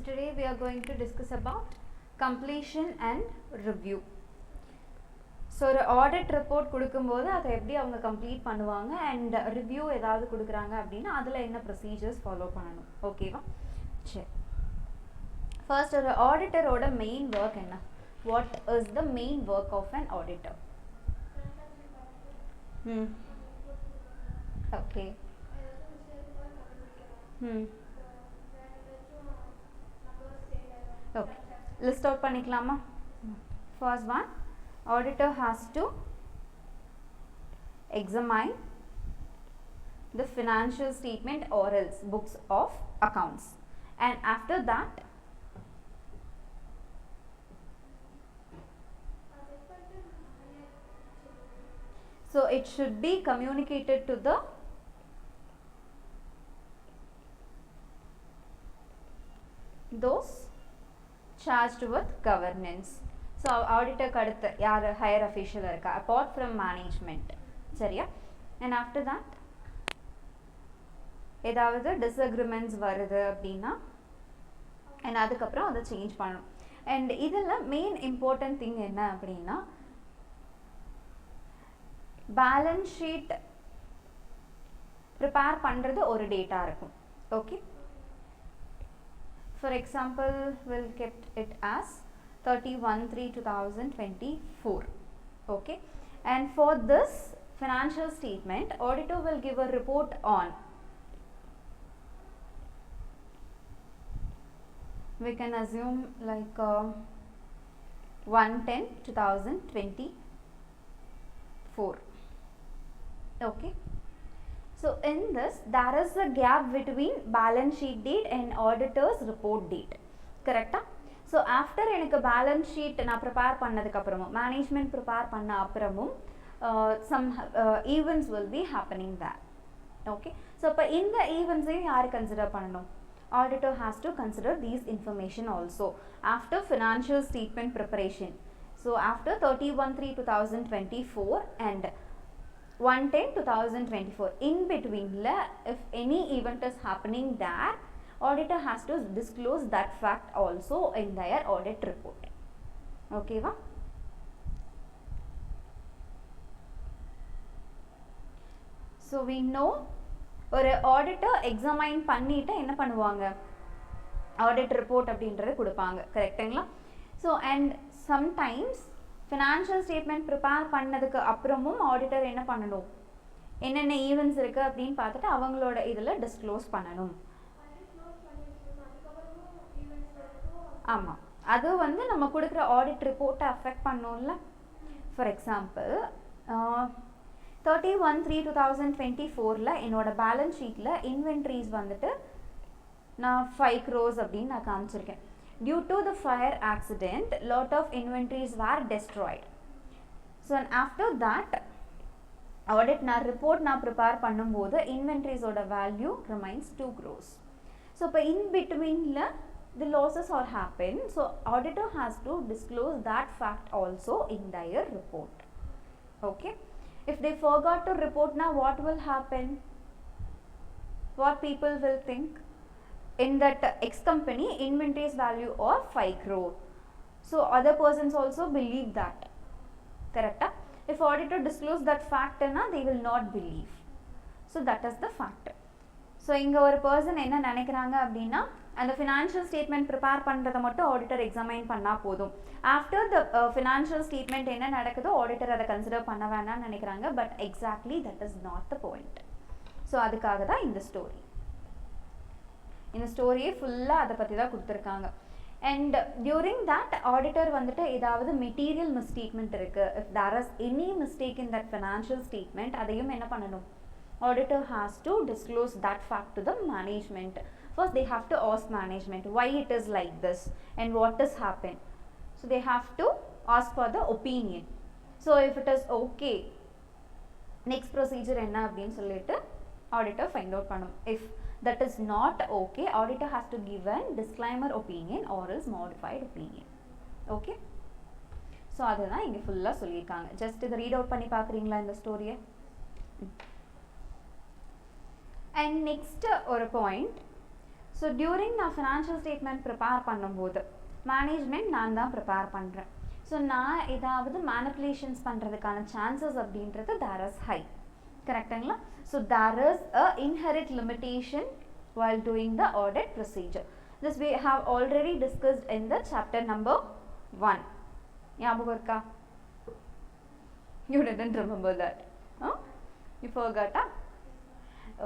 today we are going to discuss about completion and review. So ஒரு audit report கொடுக்கும்போது அதை எப்படி அவங்க complete பண்ணுவாங்க and review ஏதாவது கொடுக்குறாங்க அப்படின்னா அதில் என்ன procedures follow பண்ணணும் ஓகேவா சரி first ஒரு auditor ஓட main work என்ன what is the main work of an auditor okay okay list out பண்ணிக்கலாமா first one auditor has to examine the financial statement or else books of accounts and after that so it should be communicated to the those charged with governance. So auditor kadutha yaar higher official irukka apart from management சரியா and after that ஏதாவது disagreements வருது அப்படினா and அதுக்கு அப்புறம் அதை change பண்ணணும் and இதெல்லாம் main important thing என்ன அப்படினா balance sheet prepare பண்றது ஒரு டேட்டா இருக்கும் okay for example we'll kept it as 31/3/2024 okay and for this financial statement auditor will give a report on we can assume like 1/10/2024 okay so in this there is a gap between balance sheet date and auditor's report date correct so after எனக்கு balance sheet நான் prepare பண்ணதுக்கு அப்புறமும் management prepare பண்ண அப்புறமும் some events will be happening there okay so அப்ப இந்த events யார் consider பண்ணணும் auditor has to consider these information also after financial statement preparation so after 31/3/2024 and 1/10/2024 in between if any event is happening there auditor has to disclose that fact also in their audit report okay va so we know ஒரு auditor examine பண்ணிட்டு என்ன பண்ணுவாங்க audit report அப்படின்றது கொடுப்பாங்க கரெக்ட்டுங்களா so and sometimes financial statement prepare பண்ணதுக்கு அப்புறமும் auditor என்ன பண்ணணும் என்னென்ன ஈவென்ட்ஸ் இருக்கு அப்படின்னு பார்த்துட்டு அவங்களோட இதில் டிஸ்க்ளோஸ் பண்ணணும் ஆமாம் அது வந்து நம்ம கொடுக்குற ஆடிட் ரிப்போர்ட்டை அஃபெக்ட் பண்ணோம்ல ஃபார் எக்ஸாம்பிள் 31/3/2024 என்னோட பேலன்ஸ் ஷீட்டில் இன்வென்ட்ரிஸ் வந்துட்டு நான் 5 crores அப்படின்னு நான் காமிச்சிருக்கேன் due to the fire accident lot of inventories were destroyed so and after that audit na report na prepare பண்ணும்போது inventories oda value remains 2 crores so இப்ப in between la the losses are happen so auditor has to disclose that fact also in their report okay if they forgot to report now what will happen what people will think in that X company inventories value of 5 crore so other persons also believe that correct if auditor disclose that fact they will not believe so that is the fact so inga ஒரு person என்ன நினைக்கிறாங்க அப்படினா அந்த financial statement prepare பண்றத மட்டும் auditor examine பண்ணா போதும் after the financial statement என்ன நடக்குதோ auditor அதை consider பண்ண வேண்டாம்னு நினைக்கிறாங்க but exactly that is not the point so அதுக்காக தான் இந்த ஸ்டோரி இந்த ஸ்டோரியே ஃபுல்லா அத பத்தி தான் கொடுத்திருக்காங்க and during that auditor வந்துட்டு ஏதாவது material misstatement இருக்கு if there is any mistake in that financial statement அதையும் என்ன பண்ணணும் auditor has to disclose that fact to the management first they have to ask management why it is like this and what has happened so they have to ask for the opinion so if it is okay next procedure என்ன அப்படினு சொல்லிட்டு auditor find out பண்ணும் if that is not okay auditor has to give a disclaimer opinion or else modified opinion okay so adha inga fulla sollirukanga just idu read out panni paakreengalaa indha story and next or point So during the financial statement prepare பண்ணும்போது management நான் தான் prepare பண்ணுறேன். So நான் ஏதாவது manipulations பண்ணுறதுக்கான chances அப்படின்றது there is high. கரெக்டுங்களா? So there is a inherent limitation while doing the audit procedure. This we have already discussed in the chapter number 1. ஞாபகம் இருக்கா? You didn't remember that. Huh? You forgot?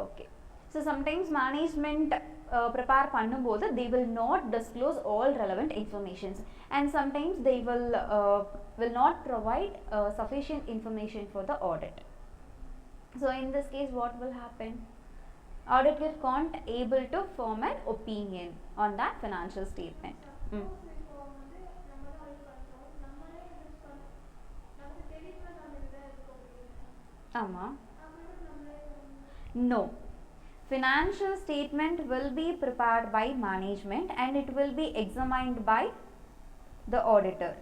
Okay. So sometimes management prepare பண்ணும்போது they will not disclose all relevant informations, and sometimes they will not provide sufficient information for the audit. So in this case what will happen? Auditor can't able to form an opinion on that financial statement. No. Financial statement will be prepared by management and it will be examined by the auditor.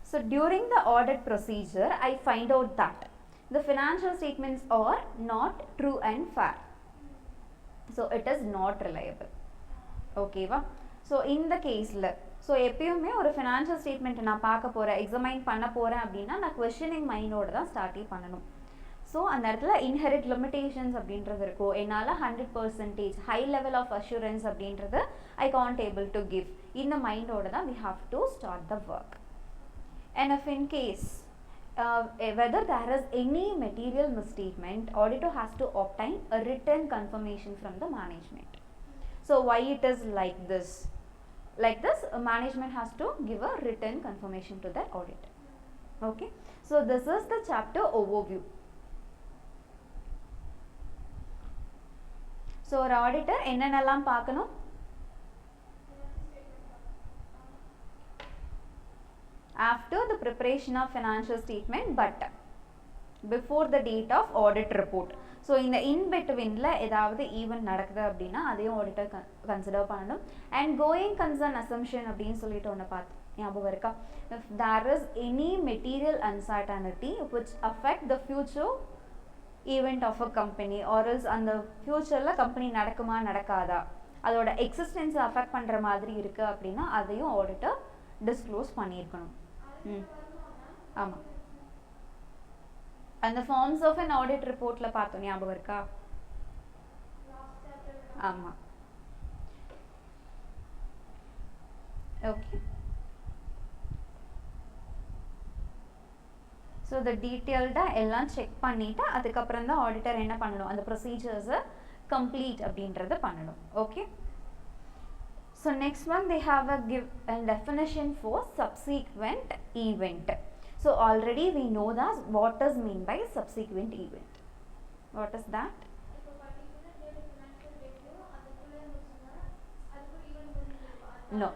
So during the audit procedure, I find out that the financial statements are not true and fair. So it is not reliable. Okay va? So in the case la, so எப்பயுமே ஒரு financial statement நான் பார்க்க போறேன், examine பண்ண போறேன் அப்படின்னா நான் questioning mind ஓட தான் ஸ்டார்ட் பண்ணணும். ஸோ அந்த இடத்துல inherent limitations அப்படின்றது இருக்கும். என்னால் 100% high level of assurance அப்படின்றது I can't able to give. இந்த மைண்டோட தான் we have to start the work. And if in case whether there is any material misstatement, auditor has to obtain a written confirmation from the management. So why it is like this? Like this, management has to give a written confirmation to the auditor. Okay. So this is the chapter overview. So ஒரு auditor என்னென்னலாம் பார்க்கணும்? After the preparation of financial statement but before the date of audit report. So in the in between la ஏதாவது event நடக்குது அப்படின்னா அதையும் auditor consider பண்ணணும். And going concern assumption அப்படின்னு சொல்லிட்டு ஒன்று பார்த்து ஞாபகம் இருக்கா? If there is any material uncertainty which affect the future event of a company or else அந்த ஃபியூச்சர்ல கம்பெனி நடக்குமா நடக்காதா அதோட எக்ஸிஸ்டன்ஸை அஃபெக்ட் பண்ணுற மாதிரி இருக்குது அப்படின்னா அதையும் ஆடிட்டர் டிஸ்க்ளோஸ் பண்ணியிருக்கணும். ஆமாம், அந்த ஃபார்ம்ஸ் ஆஃப் அன் ஆடிட் ரிப்போர்ட்டில் பார்த்தோம், ஞாபகம் இருக்கா? ஆமாம். ஓகே. ஸோ த டீட்டெயில்டாக எல்லாம் செக் பண்ணிவிட்டு அதுக்கப்புறம் தான் ஆடிட்டர் என்ன பண்ணணும், அந்த ப்ரொசீஜர்ஸை கம்ப்ளீட் அப்படின்றத பண்ணணும். Okay. So next one they have a definition for subsequent event. So already we know that what is mean by subsequent event. What is that? No.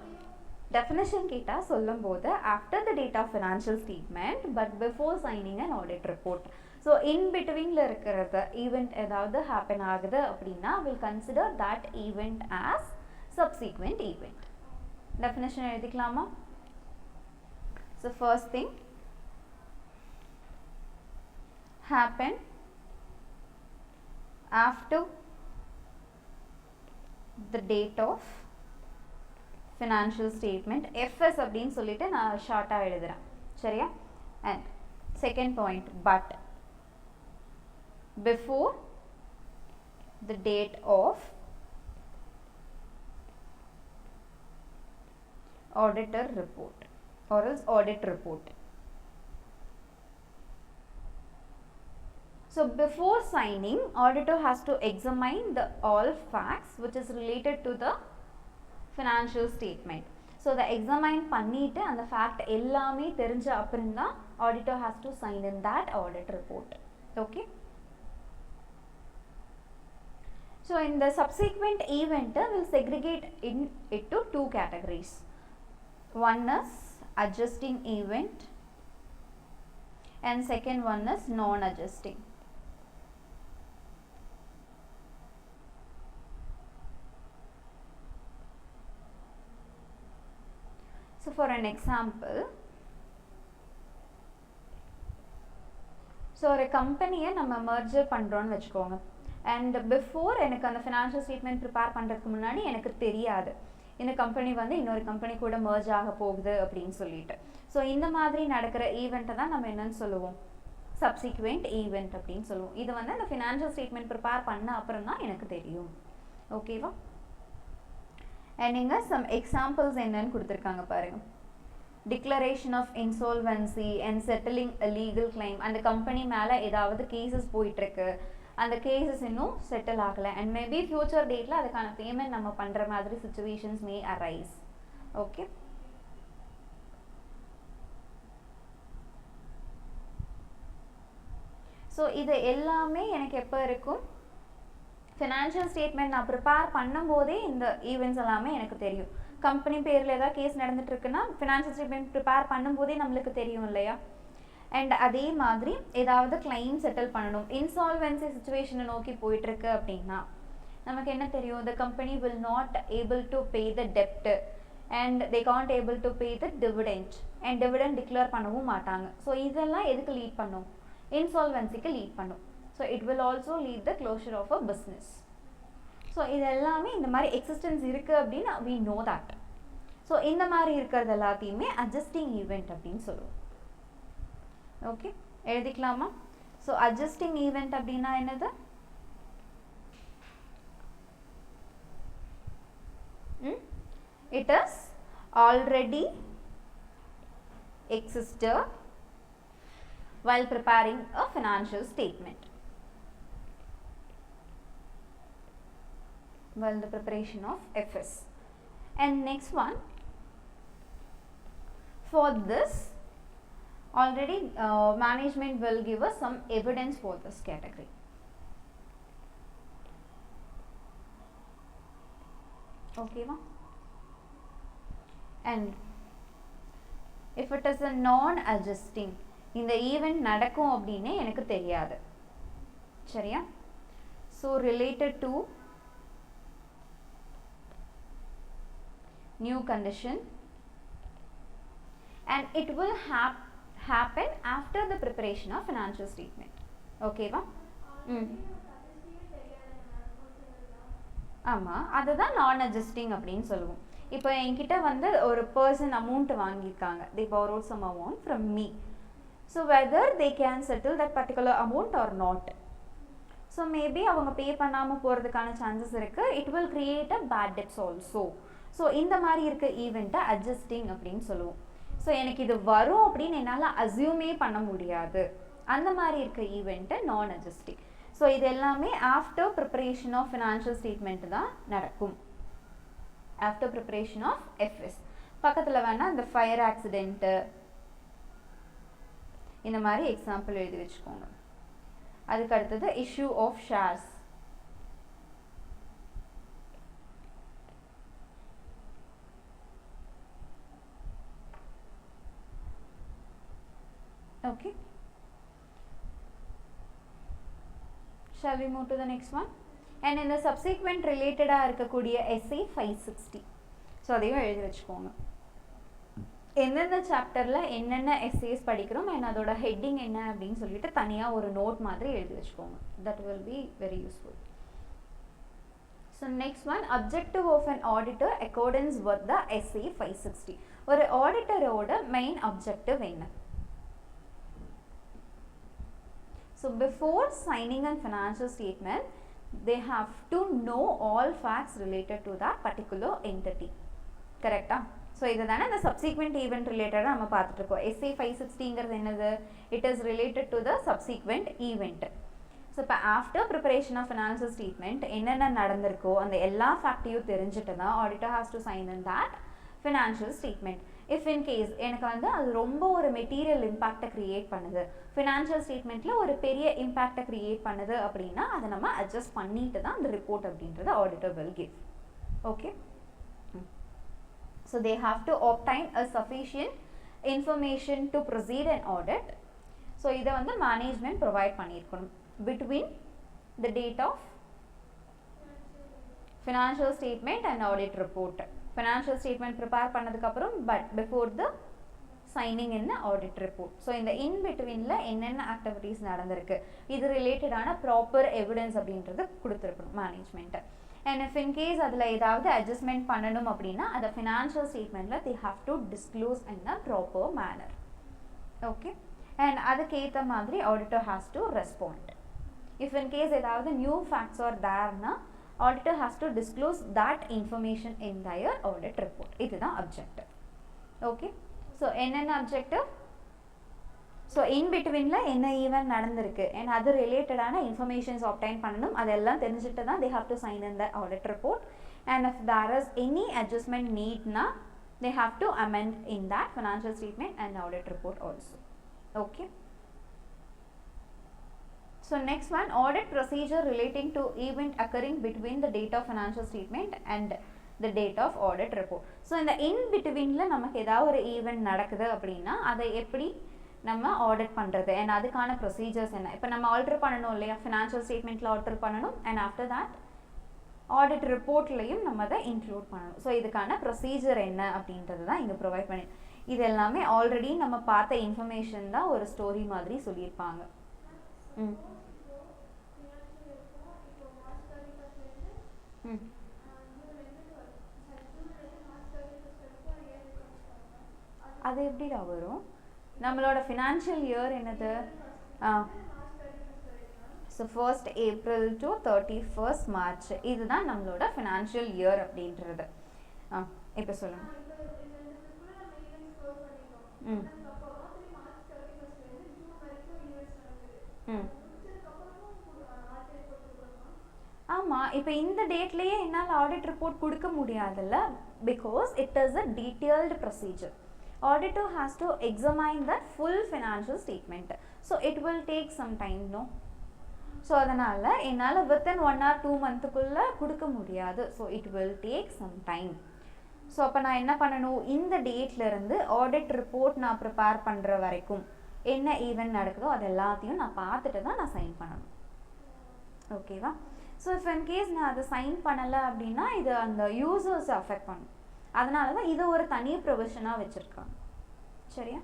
Definition கேட்டா சொல்லும்போது after the date of financial statement but before signing an audit report. So in betweenல இருக்கிறது event ஏதாவது happen ஆகுது அப்படின்னா will consider that event as subsequent event. Definition எழுதிக்கலாமா? So first thing, happen after the date of financial statement. FS அப்படின்னு சொல்லிட்டு நான் ஷார்ட்டா எழுதுறேன், சரியா? And second point, but before the date of auditor report or else audit report. So before signing, auditor has to examine the all facts which is related to the financial statement. So the examine பண்ணிட்டு அந்த fact எல்லாமே தெரிஞ்ச அப்புறம் தான் auditor has to sign in that audit report. Okay. So in the subsequent event, we'll segregate it to two categories. One is adjusting event and second one is non-adjusting. So for an example, so ஒரு கம்பெனியை நம்ம merger பண்ணுறோன்னு வச்சுக்கோங்க, and before எனக்கு அந்த financial statement prepare பண்ணுறதுக்கு முன்னாடி எனக்கு தெரியாது இந்த கம்பெனி வந்து இன்னொரு கம்பெனி கூட மர்ஜ் ஆக போகுது அப்படின்னு சொல்லிட்டு. ஸோ இந்த மாதிரி நடக்கிற ஈவெண்ட்டை தான் நம்ம என்னன்னு சொல்லுவோம், சப்சிக்வெண்ட் ஈவெண்ட் அப்படின்னு சொல்லுவோம். இது வந்து அந்த ஃபினான்ஷியல் ஸ்டேட்மெண்ட் ப்ரிப்பேர் பண்ண அப்புறம் தான் எனக்கு தெரியும். ஓகேவா? அண்ட் இங்கே சம் எக்ஸாம்பிள்ஸ் என்னன்னு கொடுத்துருக்காங்க பாருங்க. Declaration of insolvency and settling a legal claim. அந்த கம்பெனி மேலே ஏதாவது கேசஸ் போயிட்டுருக்கு, அந்த கேசஸ் இன்னும் செட்டில் ஆகலை அண்ட் மேபி ஃபியூச்சர் டேட்டில் அதுக்கான பேமெண்ட் நம்ம பண்ணுற மாதிரி சுச்சுவேஷன்ஸ் மே அரைஸ். ஓகே, ஸோ இது எல்லாமே எனக்கு எப்போ இருக்கும், ஃபினான்ஷியல் ஸ்டேட்மெண்ட் நான் ப்ரிப்பேர் பண்ணும்போதே இந்த ஈவெண்ட்ஸ் எல்லாமே எனக்கு தெரியும். கம்பெனி பேரில் ஏதாவது கேஸ் நடந்துட்டுருக்குன்னா ஃபினான்ஷியல் ஸ்டேட்மெண்ட் ப்ரிப்பேர் பண்ணும்போதே நம்மளுக்கு தெரியும் இல்லையா. அண்ட் அதே மாதிரி ஏதாவது கிளைம் செட்டில் பண்ணணும், இன்சால்வென்சி சுச்சுவேஷனை நோக்கி போயிட்டுருக்கு அப்படின்னா நமக்கு என்ன தெரியும், the company will not able to pay the டெப்ட் and they can't able to pay the dividend and dividend declare பண்ணவும் மாட்டாங்க. ஸோ இதெல்லாம் எதுக்கு லீட் பண்ணும், இன்சால்வென்சிக்கு லீட் பண்ணும். So it will also lead the closure of a business. So இது எல்லாமே இந்த மாதிரி எக்ஸிஸ்டன்ஸ் இருக்குது அப்படின்னு we know that. ஸோ இந்த மாதிரி இருக்கிறது எல்லாத்தையுமே அட்ஜஸ்டிங் ஈவெண்ட் அப்படின்னு சொல்லுவோம். ஓகே, எழுதிக்கலாமா? ஸோ அட்ஜஸ்டிங் ஈவெண்ட் அப்படின்னா என்னது, it is already existed while preparing a financial statement, while the preparation of FS. And next one, for this already management will give us some evidence for this category. Okay ma? And if it is a non-adjusting, இந்த event நடக்கும் அப்படின்னு எனக்கு தெரியாது, சரியா? So related to new condition and it will happen after the preparation of financial statement. ஓகேவா? ஆமாம், அதுதான் நான் அட்ஜஸ்டிங் அப்படின்னு சொல்லுவோம். இப்போ என்கிட்ட வந்து ஒரு பர்சன் அமௌண்ட் வாங்கியிருக்காங்க, they borrowed some amount from me. So whether they can settle that particular amount or not. So maybe அவங்க பே பண்ணாமல் போகிறதுக்கான சான்சஸ் இருக்குது. It will create a bad debts also. So இந்த மாதிரி இருக்க ஈவெண்ட்டை அட்ஜஸ்டிங் அப்படின்னு சொல்லுவோம். ஸோ எனக்கு இது வரும் அப்படின்னு என்னால் அசியூமே பண்ண முடியாது, அந்த மாதிரி இருக்க ஈவெண்ட்டை நான் அட்ஜஸ்டிங். ஸோ இது எல்லாமே after preparation of financial statement தான் நடக்கும், ஆஃப்டர் ப்ரிப்பரேஷன் ஆஃப் எஃப்எஸ். பக்கத்தில் வேணால் இந்த ஃபயர் ஆக்சிடென்ட்டு இந்த மாதிரி எக்ஸாம்பிள் எழுதி வச்சுக்கோங்க. அதுக்கு அடுத்தது issue of shares, okay. Shall we move to the next one? And in the subsequent related இருக்கக்கூடிய essay 560. ஸோ அதையும் எழுதி வச்சுக்கோங்க. எந்தெந்த சாப்டரில் என்னென்ன எஸ்ஏஸ் படிக்கிறோம் அண்ட் அதோட ஹெட்டிங் என்ன அப்படின்னு சொல்லிட்டு தனியாக ஒரு நோட் மாதிரி எழுதி வச்சுக்கோங்க. That will be very useful. So next one, objective of an auditor accordance with the SA 560. ஒரு ஆடிட்டரோட மெயின் அப்ஜெக்டிவ் என்ன? So before signing a financial statement, they have to know all facts related to that particular entity. Correct? So இதுதானே இந்த subsequent event related நம்ம பார்த்துட்டு இருக்கோம். SA 560ங்கிறது என்னது? It is related to the subsequent event. So இப்போ after preparation of financial statement என்னென்ன நடந்திருக்கோ அந்த எல்லா ஃபேக்டையும் தெரிஞ்சுட்டு தான் auditor has to sign in that financial statement. If in case எனக்கு வந்து அது ரொம்ப ஒரு மெட்டீரியல் இம்பேக்டை க்ரியேட் பண்ணுது, ஃபினான்ஷியல் ஸ்டேட்மெண்ட்டில் ஒரு பெரிய இம்பேக்டை க்ரியேட் பண்ணுது அப்படின்னா அதை நம்ம அட்ஜஸ்ட் பண்ணிட்டு தான் அந்த ரிப்போர்ட் அப்படின்றத auditor will give. Okay, so they have to obtain a sufficient information to proceed an audit. So இதை வந்து மேனேஜ்மெண்ட் ப்ரொவைட் பண்ணியிருக்கணும் between the date of financial statement and audit report. Financial statement prepare பண்ணதுக்கு அப்புறம் but before the signing in the audit report. So in the in between la என்னென்ன activities நடந்திருக்கு இது ரிலேட்டடான proper evidence அப்படின்றது கொடுத்திருக்கணும் management. And if in case அதில் ஏதாவது adjustment பண்ணணும் அப்படின்னா அதை financial statementல they have to disclose in a proper manner. Okay, and அதுக்கேற்ற மாதிரி auditor has to respond. If in case ஏதாவது new facts are there na auditor has to disclose that information in their audit report. இதுதான் objective. Okay, so என்னென்ன objective? So in between la என்ன event நடந்திருக்கு and அது ரிலேட்டடான informations obtain பண்ணணும் அதெல்லாம் தெரிஞ்சுட்டு தான் they have to sign in the audit report. And if there is any adjustment need na they have to amend in that financial statement and audit report also. Okay, so next one, audit procedure relating to event occurring between the date of financial statement and the date of audit report. So in the in between la நமக்கு ஏதாவது ஒரு event நடக்குது அப்படின்னா அதை எப்படி நம்ம audit பண்ணுறது and அதுக்கான ப்ரொசீஜர்ஸ் என்ன. இப்போ நம்ம ஆல்டர் பண்ணணும் இல்லையா, ஃபினான்ஷியல் ஸ்டேட்மெண்ட்டில் ஆல்டர் பண்ணணும் and ஆஃப்டர் தட் ஆடிட் ரிப்போர்ட்லையும் நம்ம அதை இன்க்ளூட் பண்ணணும். ஸோ இதுக்கான ப்ரொசீஜர் என்ன அப்படின்றது தான் இங்கே ப்ரொவைட் பண்ணி, இது எல்லாமே ஆல்ரெடி நம்ம பார்த்த இன்ஃபர்மேஷன் தான் ஒரு ஸ்டோரி மாதிரி சொல்லியிருப்பாங்க. ம் ம் அது எப்படிடா வரும்? நம்மளோட ஃபினான்ஷியல் இயர் என்னது? So 1st April to 31st March இதுதான் நம்மளோட ஃபினான்ஷியல் இயர் அப்படின்றது. இப்போ சொல்லுங்க. ம் ம் ஆமாம், இப்போ இந்த டேட்லேயே என்னால் ஆடிட் ரிப்போர்ட் கொடுக்க முடியாதுல்ல, because it is a detailed procedure. Auditor has to examine that full financial statement, so it will take some time, no? So அதனால என்னால் within 1 or 2 monthக்குள்ள கொடுக்க முடியாது, so it will take some time. So அப்போ நான் என்ன பண்ணணும், இந்த டேட்லேருந்து audit report நான் ப்ரிப்பேர் பண்ணுற வரைக்கும் என்ன ஈவெண்ட் நடக்குதோ அது எல்லாத்தையும் நான் பார்த்துட்டு தான் நான் சைன் பண்ணணும். ஓகேவா? ஸோ இஃப் இன் கேஸ் நான் அதை சைன் பண்ணலை அப்படின்னா இது அந்த யூசர்ஸை அஃபெக்ட் பண்ணும். அதனால தான் இதை ஒரு தனி ப்ரொவிஷனாக வச்சுருக்காங்க. சரியா?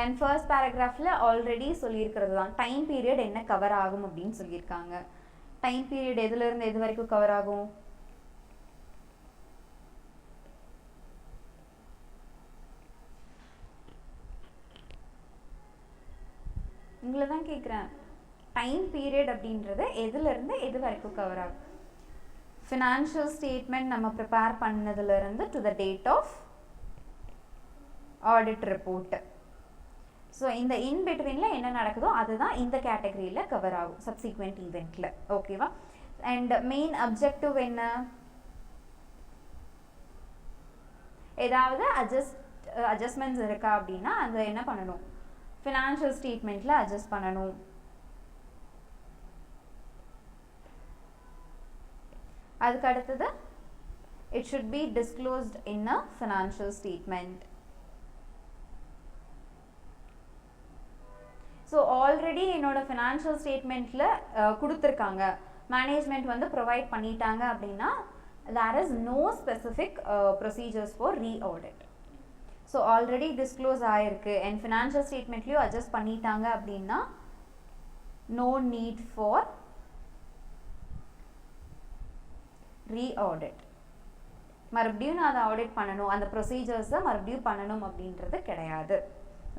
அண்ட் ஃபர்ஸ்ட் பேராகிராஃபில் ஆல்ரெடி சொல்லியிருக்கிறது தான் டைம் பீரியட் என்ன கவர் ஆகும் அப்படின்னு சொல்லியிருக்காங்க. டைம் பீரியட் எதுலேருந்து எது வரைக்கும் கவர் ஆகும்? உங்களை தான் கேட்குறேன். டைம் பீரியட் அப்படின்றது எதுலேருந்து எது வரைக்கும் கவர் ஆகும்? ஃபினான்ஷியல் ஸ்டேட்மெண்ட் நம்ம ப்ரிப்பேர் பண்ணதுலேருந்து to the date of audit report. So இந்த இன் பிட்வீனில் என்ன நடக்குதோ அதுதான் இந்த கேட்டகரியில் கவர் ஆகும் சப்சிக்வெண்ட் ஈவெண்ட்டில். ஓகேவா? அண்ட் மெயின் அப்ஜெக்டிவ் என்ன? ஏதாவது அட்ஜஸ்ட்மெண்ட்ஸ் இருக்கா அப்படின்னா அது என்ன பண்ணணும், ஃபினான்ஷியல் ஸ்டேட்மெண்ட்டில் அட்ஜஸ்ட் பண்ணணும். அதுக்கு அடுத்தது it should be disclosed in a financial statement. So already என்னோட ஃபினான்ஷியல் ஸ்டேட்மெண்ட்டில் கொடுத்துருக்காங்க, மேனேஜ்மெண்ட் வந்து ப்ரொவைட் பண்ணிட்டாங்க அப்படின்னா there is no specific procedures for re-audit. So already disclose ஆகிருக்கு அண்ட் ஃபினான்ஷியல் ஸ்டேட்மெண்ட்லேயும் அட்ஜஸ்ட் பண்ணிட்டாங்க அப்படின்னா no need for re-audit. மறுபடியும் நான் அதை ஆடிட் பண்ணணும், அந்த ப்ரொசீஜர்ஸை மறுபடியும் பண்ணணும் அப்படின்றது கிடையாது.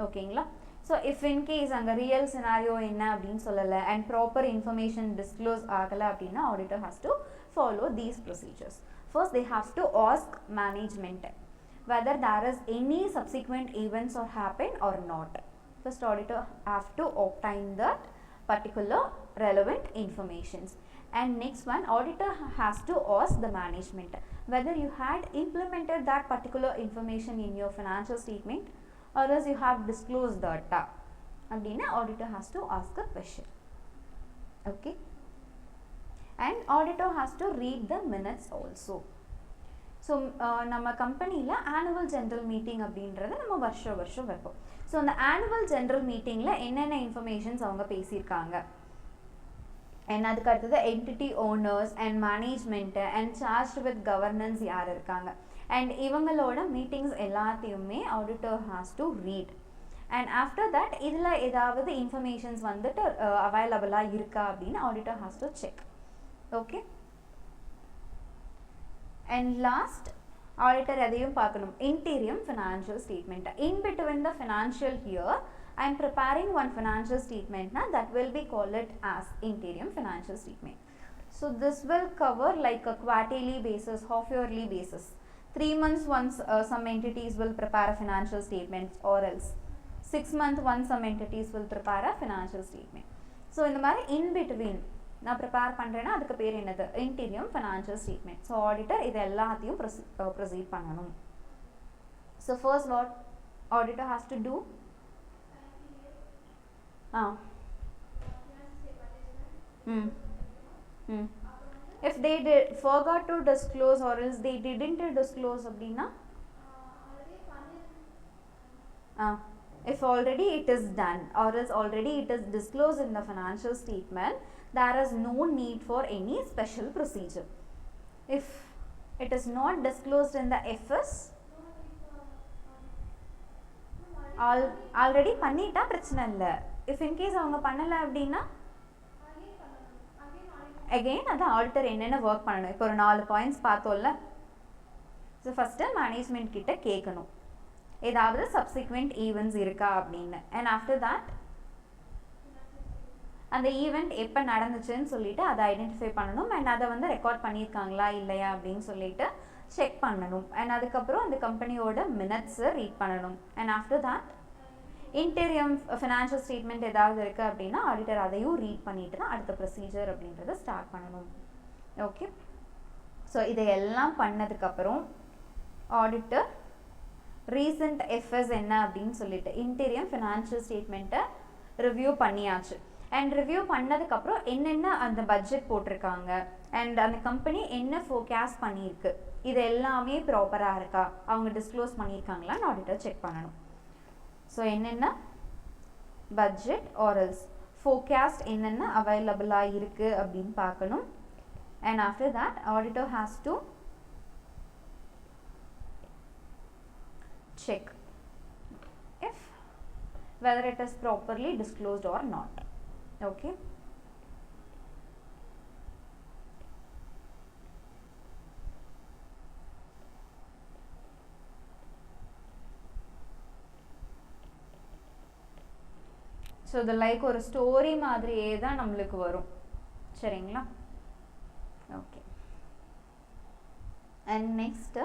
ஓகேங்களா? ஸோ இஃப் இன்கேஸ் அங்கே ரியல் சினாரியோ என்ன அப்படின்னு சொல்லலை அண்ட் ப்ராப்பர் இன்ஃபர்மேஷன் டிஸ்க்ளோஸ் ஆகலை அப்படின்னா auditor has to follow these procedures. First they have to ask management whether there is any subsequent events or happen or not. First auditor have to obtain that particular relevant informations. And next one, auditor has to ask the management whether you had implemented that particular information in your financial statement or else you have disclosed that. Abdina auditor has to ask a question. Okay, and auditor has to read the minutes also. So நம்ம கம்பெனியில் annual general meeting அப்படின்றத நம்ம வருஷம் வைப்போம். So அந்த annual general மீட்டிங்கில் என்னென்ன informations அவங்க பேசியிருக்காங்க, and அதுக்கு அடுத்தது entity owners and management and charged with governance யார் இருக்காங்க and இவங்களோட meetings எல்லாத்தையுமே auditor has to read. And after that இதில் ஏதாவது informations வந்துட்டு அவைலபிளாக இருக்கா அப்படின்னு auditor has to check. Okay. And last, auditor எதையும் பார்க்கணும், interim financial statement. In between the financial year, I am preparing one financial statement that will be called it as interim financial statement. So this will cover like a quarterly basis, half yearly basis. 3 months once some entities will prepare a financial statement, or else 6 months once some entities will prepare a financial statement. So இந்த மாதிரி in between நான் prepare பண்ணுறேன்னா அதுக்கு பேர் என்னது, interim financial statement. So auditor இது எல்லாத்தையும் proceed பண்ணணும். So first what auditor has to do, if they forgot to disclose or else they didn't disclose அப்படின்னா if already it is done or else already it is disclosed in the financial statement, there is no need for any special procedure. If it is not disclosed in the FS, already பண்ணிட்டா பிரச்சனை இல்லை. if in case அவங்க பண்ணலை அப்படின்னா again அது auditor என்னென்ன work பண்ணணும். இப்போ ஒரு 4 பாயிண்ட்ஸ் பார்த்தோம்ல. ஸோ ஃபஸ்ட்டு மேனேஜ்மெண்ட் கிட்ட கேட்கணும் ஏதாவது சப்சிக்வெண்ட் ஈவெண்ட்ஸ் இருக்கா அப்படின்னு. அண்ட் ஆஃப்டர் தட் அந்த ஈவெண்ட் எப்போ நடந்துச்சுன்னு சொல்லிட்டு அதை ஐடென்டிஃபை பண்ணணும். அண்ட் அதை வந்து ரெக்கார்ட் பண்ணியிருக்காங்களா இல்லையா அப்படின்னு சொல்லிட்டு செக் பண்ணணும். அண்ட் அதுக்கப்புறம் அந்த கம்பெனியோட மினிட்ஸை ரீட் பண்ணணும். And after that interim financial statement ஏதாவது இருக்குது அப்படின்னா ஆடிட்டர் அதையும் ரீட் பண்ணிட்டு தான் அடுத்த ப்ரொசீஜர் அப்படின்றத ஸ்டார்ட் பண்ணணும். ஓகே. ஸோ இதையெல்லாம் பண்ணதுக்கப்புறம் ஆடிட்டர் ரீசன்ட் எஃப்எஸ் என்ன அப்படின்னு சொல்லிட்டு இன்டீரியம் ஃபினான்ஷியல் ஸ்டேட்மெண்ட்டை ரிவ்யூ பண்ணியாச்சு. அண்ட் ரிவ்யூ பண்ணதுக்கப்புறம் என்னென்ன அந்த பட்ஜெட் போட்டிருக்காங்க அண்ட் அந்த கம்பெனி என்ன ஃபோர்காஸ்ட் பண்ணியிருக்கு இது எல்லாமே ப்ராப்பராக இருக்கா, அவங்க டிஸ்க்ளோஸ் பண்ணியிருக்காங்களான்னு ஆடிட்டர் செக் பண்ணணும். ஸோ என்னென்ன பட்ஜெட் ஆர் எல்ஸ் ஃபோர்காஸ்ட் என்னென்ன அவைலபிளாக இருக்குது அப்படின்னு பார்க்கணும். And after that auditor has to check if whether it is properly disclosed or not. Okay. So the like ஒரு ஸ்டோரி மாதிரியே தான் நம்மளுக்கு வரும். சரிங்களா? Okay. And next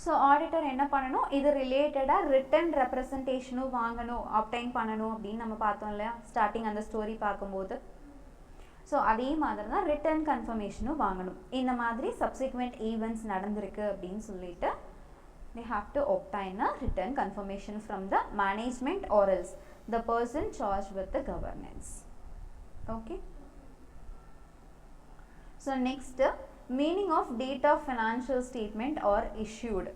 so auditor என்ன பண்ணணும், இது ரிலேட்டடாக ரிட்டன் ரெப்ரசன்டேஷனும் வாங்கணும், அப்டைன் பண்ணணும் அப்படின்னு நம்ம பார்த்தோம் இல்லையா ஸ்டார்டிங் அந்த ஸ்டோரி பார்க்கும்போது. ஸோ அதே மாதிரி தான் ரிட்டன் கன்ஃபர்மேஷனும் வாங்கணும். இந்த மாதிரி சப்சிக்வெண்ட் ஈவெண்ட்ஸ் நடந்திருக்கு அப்படின்னு சொல்லிட்டு they have to obtain a written confirmation from the management or else the person charged with the governance. Okay. So next, meaning of date of financial statement or issued.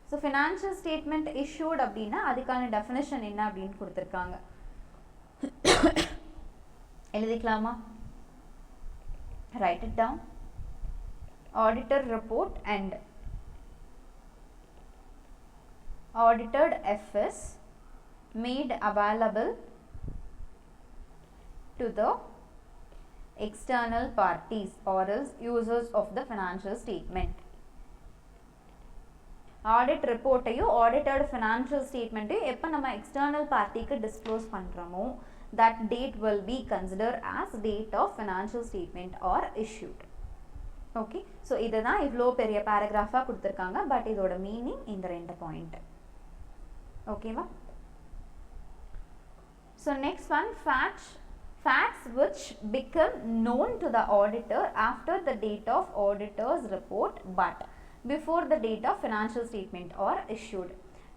So financial statement issued அப்படின்னா அதுக்கான definition என்ன அப்படின்னு கொடுத்துருக்காங்க. எழுதிக்கலாமா? Write it down. Auditor report and audited FS made available to the external parties or else users of the financial statement. Audit report ஐயும் audited financial statement எப்போ நம்ம external partyக்கு disclose பண்ணுறோமோ that date will be considered as date of financial statement or issued. Okay. So இதுதான் இவ்வளோ பெரிய பேராகிராஃபாக கொடுத்துருக்காங்க. But இதோட meaning இந்த 2 பாயிண்ட். ஓகேவா? So next one, facts which become known to the auditor after the date of auditor's report but before the date of financial statement or issued.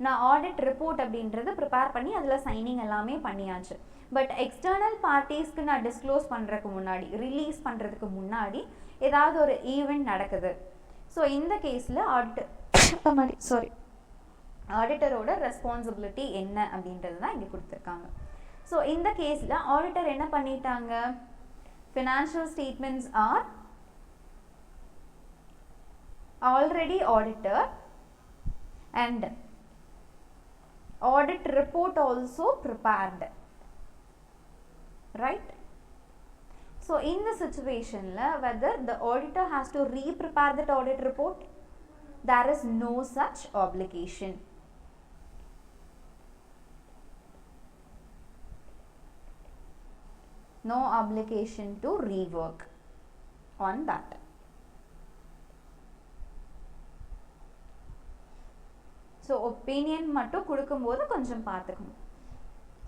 நான் audit report அப்படின்றது prepare பண்ணி அதில் signing எல்லாமே பண்ணியாச்சு. But external பார்ட்டிஸ்க்கு நான் disclose பண்ணுறதுக்கு முன்னாடி, release பண்ணுறதுக்கு முன்னாடி ஏதாவது ஒரு ஈவெண்ட் நடக்குது. ஸோ இந்த கேஸில் ஆடிட்டரோட ரெஸ்பான்சிபிலிட்டி என்ன அப்படின்றது தான் இங்கே கொடுத்துருக்காங்க. ஸோ இந்த கேஸில் ஆடிட்டர் என்ன பண்ணிட்டாங்க, financial statements are already audited and audit report also prepared, right? So in the situation whether the auditor has to re-prepare that audit report, there is no such obligation. No obligation to rework on that. So opinion மட்டும் கொடுக்கும்போது கொஞ்சம் பார்த்துக்கணும்.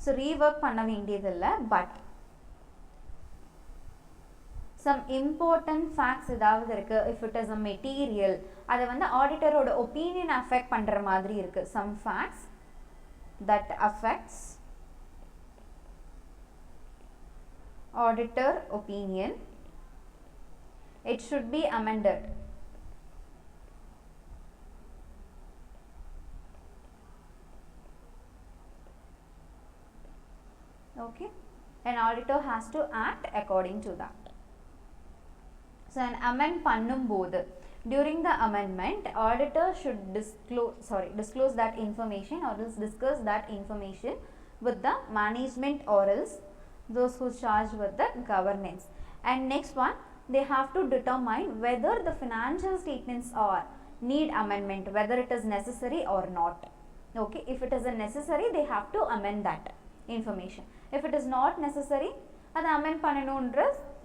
So rework பண்ண வேண்டியதில்லை, but some important facts ஏதாவது இருக்கு, if it is a material, அதை வந்து ஆடிட்டரோட ஒப்பீனியன் அஃபெக்ட் பண்ணுற மாதிரி இருக்கு. some facts that affects auditor opinion, it should be amended. Okay, an auditor has to act according to that. So an amend பண்ணும்போது during the amendment auditor should disclose that information or else discuss that information with the management or else those who charge with the governance. And next one, they have to determine whether the financial statements are need amendment, whether it is necessary or not. Okay, if it is a necessary, they have to amend that information. If it is not necessary, அதை amend பண்ணணுன்ற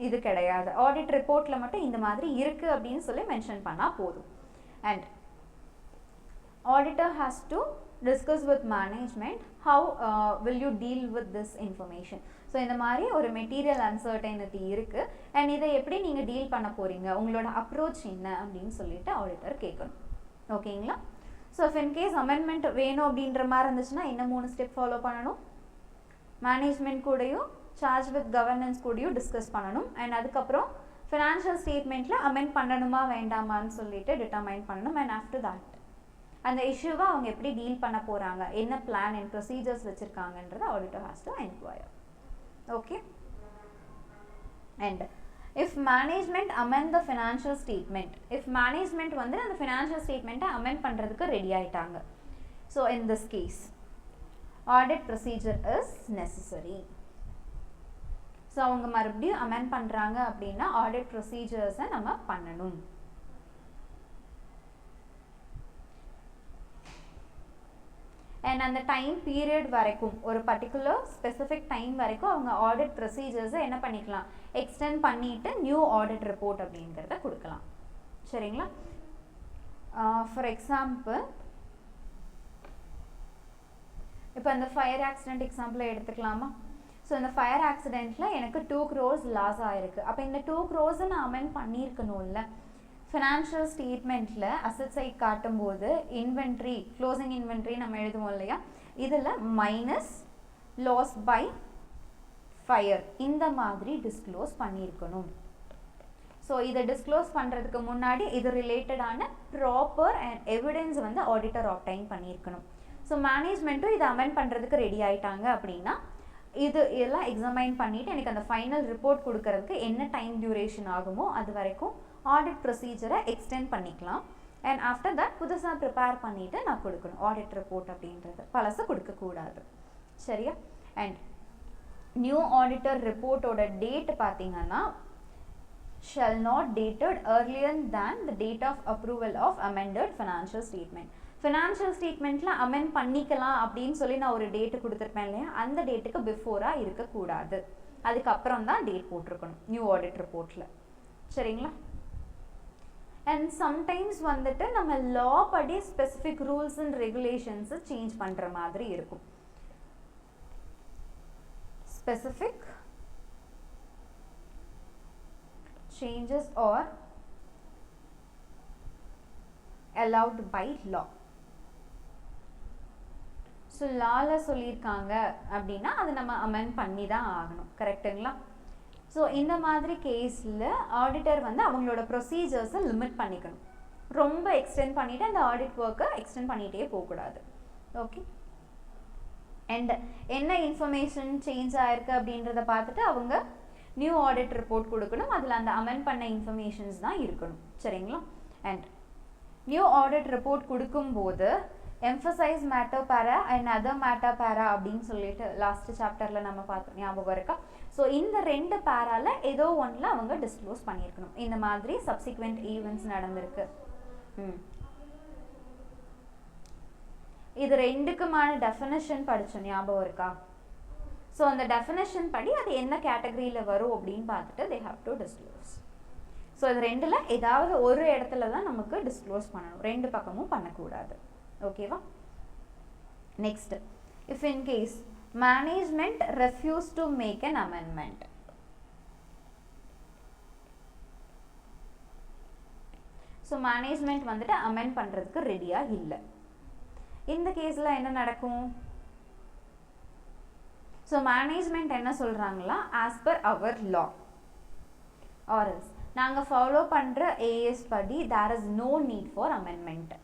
இது கிடையாது. Audit ரிப்போர்ட்ல மட்டும் இந்த மாதிரி இருக்கு அப்படின்னு சொல்லி மென்ஷன் பண்ணா போதும். And auditor has to discuss with management how will you deal with this information. So இந்த மாதிரி ஒரு மெட்டீரியல் அன்சர்டைனிட்டி இருக்கு, அண்ட் இதை எப்படி நீங்கள் டீல் பண்ண போறீங்க, உங்களோட அப்ரோச் என்ன அப்படின்னு சொல்லிட்டு ஆடிட்டர் கேட்கணும். ஓகேங்களா? ஸோ இஃப் இன்கேஸ் அமெண்ட்மெண்ட் வேணும் அப்படின்ற மாதிரி இருந்துச்சுன்னா என்ன 3 ஸ்டெப் ஃபாலோ பண்ணணும்? மேனேஜ்மெண்ட் கூடயும் சார்ஜ் வித் கவர்னன்ஸ் கூடயும் டிஸ்கஸ் பண்ணணும். அண்ட் அதுக்கப்புறம் ஃபினான்ஷியல் ஸ்டேட்மெண்ட்டில் அமெண்ட் பண்ணணுமா வேண்டாமான்னு சொல்லிட்டு டிட்டர்மைன் பண்ணணும். அண்ட் ஆஃப்டர் தட் அந்த இஷ்யூவை அவங்க எப்படி டீல் பண்ண போகிறாங்க, என்ன பிளான் அண்ட் ப்ரொசீஜர்ஸ் வச்சுருக்காங்கன்றத auditor has to enquire. Okay, and if management amend the financial statement, if management வந்து அந்த financial statement amend பண்றதுக்கு ரெடி ஆயிட்டாங்க, so in this case audit procedure is necessary. so அவங்க மறுபடியும் amend பண்றாங்க அப்படின்னா audit procedures நம்ம பண்ணணும். அண்ட் அந்த டைம் பீரியட் வரைக்கும், ஒரு பர்டிகுலர் ஸ்பெசிஃபிக் டைம் வரைக்கும் அவங்க ஆடிட் ப்ரொசீஜர்ஸை என்ன பண்ணிக்கலாம், எக்ஸ்டெண்ட் பண்ணிவிட்டு நியூ ஆடிட் ரிப்போர்ட் அப்படிங்கிறத கொடுக்கலாம். சரிங்களா? ஃபார் எக்ஸாம்பிள் இப்போ அந்த ஃபயர் ஆக்சிடென்ட் எக்ஸாம்பிளை எடுத்துக்கலாமா? ஸோ இந்த ஃபயர் ஆக்சிடெண்ட்டில் எனக்கு 2 crores லாஸ் ஆகிருக்கு. அப்போ இந்த 2 crores நான் அமெண்ட் பண்ணியிருக்கணும்ல. ஃபினான்ஷியல் ஸ்டேட்மெண்ட்டில் அசட் சைட் காட்டும்போது இன்வென்ட்ரி, க்ளோசிங் இன்வென்ட்ரி நம்ம எழுதுவோம் இல்லையா, இதில் மைனஸ் லாஸ் பை ஃபயர் இந்த மாதிரி டிஸ்க்ளோஸ் பண்ணியிருக்கணும். ஸோ இதை டிஸ்க்ளோஸ் பண்ணுறதுக்கு முன்னாடி இது ரிலேட்டடான ப்ராப்பர் அண்ட் எவிடன்ஸ் வந்து ஆடிட்டர் ஆப்டைன் பண்ணியிருக்கணும். ஸோ மேனேஜ்மெண்ட்டும் இதை அமெண்ட் பண்ணுறதுக்கு ரெடி ஆகிட்டாங்க அப்படின்னா இது எல்லாம் எக்ஸாமைன் பண்ணிவிட்டு எனக்கு அந்த ஃபைனல் ரிப்போர்ட் கொடுக்கறதுக்கு என்ன டைம் டியூரேஷன் ஆகுமோ அது வரைக்கும் ஆடிட் ப்ரொசீஜரை எக்ஸ்டெண்ட் பண்ணிக்கலாம். அண்ட் ஆஃப்டர் தட் புதுசாக ப்ரிப்பேர் பண்ணிவிட்டு நான் கொடுக்கணும் ஆடிட் ரிப்போர்ட் அப்படின்றது, பழசை கொடுக்கக்கூடாது. சரியா? அண்ட் நியூ ஆடிட்டர் ரிப்போர்ட்டோட டேட் பார்த்தீங்கன்னா shall not dated earlier than the date of approval of amended financial statement. Financial ஸ்டேட்மெண்ட்டில் அமெண்ட் பண்ணிக்கலாம் அப்படின்னு சொல்லி நான் ஒரு டேட்டு கொடுத்துருப்பேன் இல்லையா, அந்த டேட்டுக்கு பிஃபோராக இருக்கக்கூடாது, அதுக்கப்புறம் தான் டேட் போட்டிருக்கணும் நியூ ஆடிட் ரிப்போர்ட்டில். சரிங்களா? அண்ட் சம்டைம்ஸ் வந்துட்டு நம்ம லா படி ஸ்பெசிஃபிக் ரூல்ஸ் அண்ட் ரெகுலேஷன்ஸை சேஞ்ச் பண்ணுற மாதிரி இருக்கும். Specific changes are allowed by law. So லாவில் சொல்லியிருக்காங்க அப்படின்னா அது நம்ம அமெண்ட் பண்ணி தான் ஆகணும். கரெக்டுங்களா? ஸோ இந்த மாதிரி கேஸில் ஆடிட்டர் வந்து அவங்களோட ப்ரொசீஜர்ஸை லிமிட் பண்ணிக்கணும். ரொம்ப எக்ஸ்டெண்ட் பண்ணிவிட்டு அந்த ஆடிட் ஒர்க்கை எக்ஸ்டெண்ட் பண்ணிகிட்டே போகக்கூடாது. ஓகே, அண்ட் என்ன இன்ஃபர்மேஷன் சேஞ்ச் ஆகிருக்கு அப்படின்றத பார்த்துட்டு அவங்க நியூ ஆடிட் ரிப்போர்ட் கொடுக்கணும், அதில் அந்த அமெண்ட் பண்ண இன்ஃபர்மேஷன்ஸ் தான் இருக்கணும். சரிங்களா? அண்ட் நியூ ஆடிட் ரிப்போர்ட் கொடுக்கும்போது emphasize matter para and other matter para அப்படின்னு சொல்லிட்டு லாஸ்ட் சாப்டரில் நம்ம பார்த்தோம், ஞாபகம் இருக்கா? ஸோ இந்த 2 பேரால ஏதோ ஒன்றில் அவங்க டிஸ்க்ளோஸ் பண்ணியிருக்கணும், இந்த மாதிரி சப்சிக்வெண்ட் ஈவெண்ட்ஸ் நடந்திருக்கு. இது 2க்குமான டெஃபினேஷன் படித்தோம், ஞாபகம் இருக்கா? ஸோ அந்த டெஃபினேஷன் படி அது என்ன கேட்டகரியில் வரும் அப்படின்னு பார்த்துட்டு they have to disclose. So இது 2ல் ஏதாவது ஒரு இடத்துல தான் நமக்கு டிஸ்க்ளோஸ் பண்ணணும், 2 பக்கமும் பண்ணக்கூடாது. ஓகேவா? Next, if in case management refuse to make an amendment. So management வந்துட்டு அமெண்ட் பண்ணுறதுக்கு ரெடியாக இல்லை. இந்த கேஸில் என்ன நடக்கும்? ஸோ மேனேஜ்மெண்ட் என்ன சொல்கிறாங்களா, ஆஸ் பர் அவர் லா ஆர்எல்ஸ் நாங்கள் ஃபாலோ பண்ணுற ஏஎஸ் படி there is no need for amendment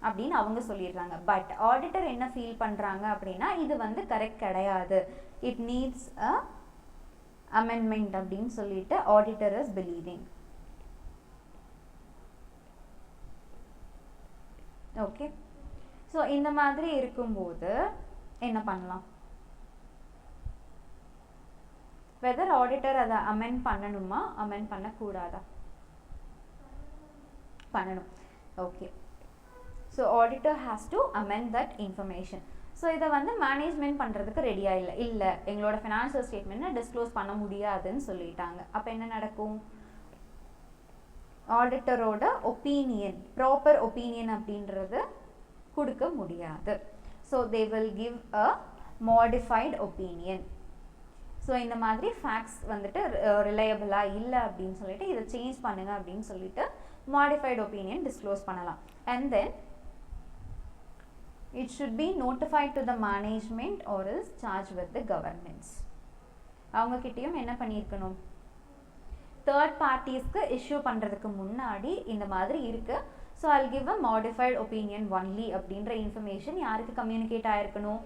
அப்படின்னு அவங்க சொல்லிடுறாங்க. பட் ஆடிட்டர் என்ன ஃபீல் பண்ணுறாங்க அப்படின்னா இது வந்து கரெக்ட் கிடையாது, இட் நீட்ஸ் அ அமெண்ட்மெண்ட் அப்படின்னு சொல்லிட்டு auditor is believing. Okay, so இந்த மாதிரி இருக்கும்போது என்ன பண்ணலாம்? வெதர் ஆடிட்டர் அதை அமெண்ட் பண்ணணுமா, அமெண்ட் பண்ணக்கூடாதா? பண்ணணும். Okay, so auditor has to amend that information. So இதை வந்து மேனேஜ்மெண்ட் பண்ணுறதுக்கு ரெடியாக இல்லை, எங்களோட ஃபினான்ஷியல் ஸ்டேட்மெண்ட்டை டிஸ்க்ளோஸ் பண்ண முடியாதுன்னு சொல்லிட்டாங்க. அப்போ என்ன நடக்கும்? ஆடிட்டரோட ஒப்பீனியன், ப்ராப்பர் ஒப்பீனியன் அப்படின்றது கொடுக்க முடியாது. So they will give a modified opinion. So இந்த மாதிரி ஃபேக்ட்ஸ் வந்துட்டு ரிலையபிளாக இல்லை அப்படின்னு சொல்லிட்டு இதை சேஞ்ச் பண்ணுங்க அப்படின்னு சொல்லிட்டு மாடிஃபைட் ஒப்பீனியன் டிஸ்க்ளோஸ் பண்ணலாம். And then it should be notified to the management or else charged with the governance. அவங்க கிட்டயும் என்ன பண்ணியிருக்கணும், தேர்ட் பார்ட்டிஸ்க்கு இஷ்யூ பண்ணுறதுக்கு முன்னாடி இந்த மாதிரி இருக்கு, so I'll give a modified opinion only அப்படின்ற இன்ஃபர்மேஷன் யாருக்கு கம்யூனிகேட் ஆயிருக்கணும்,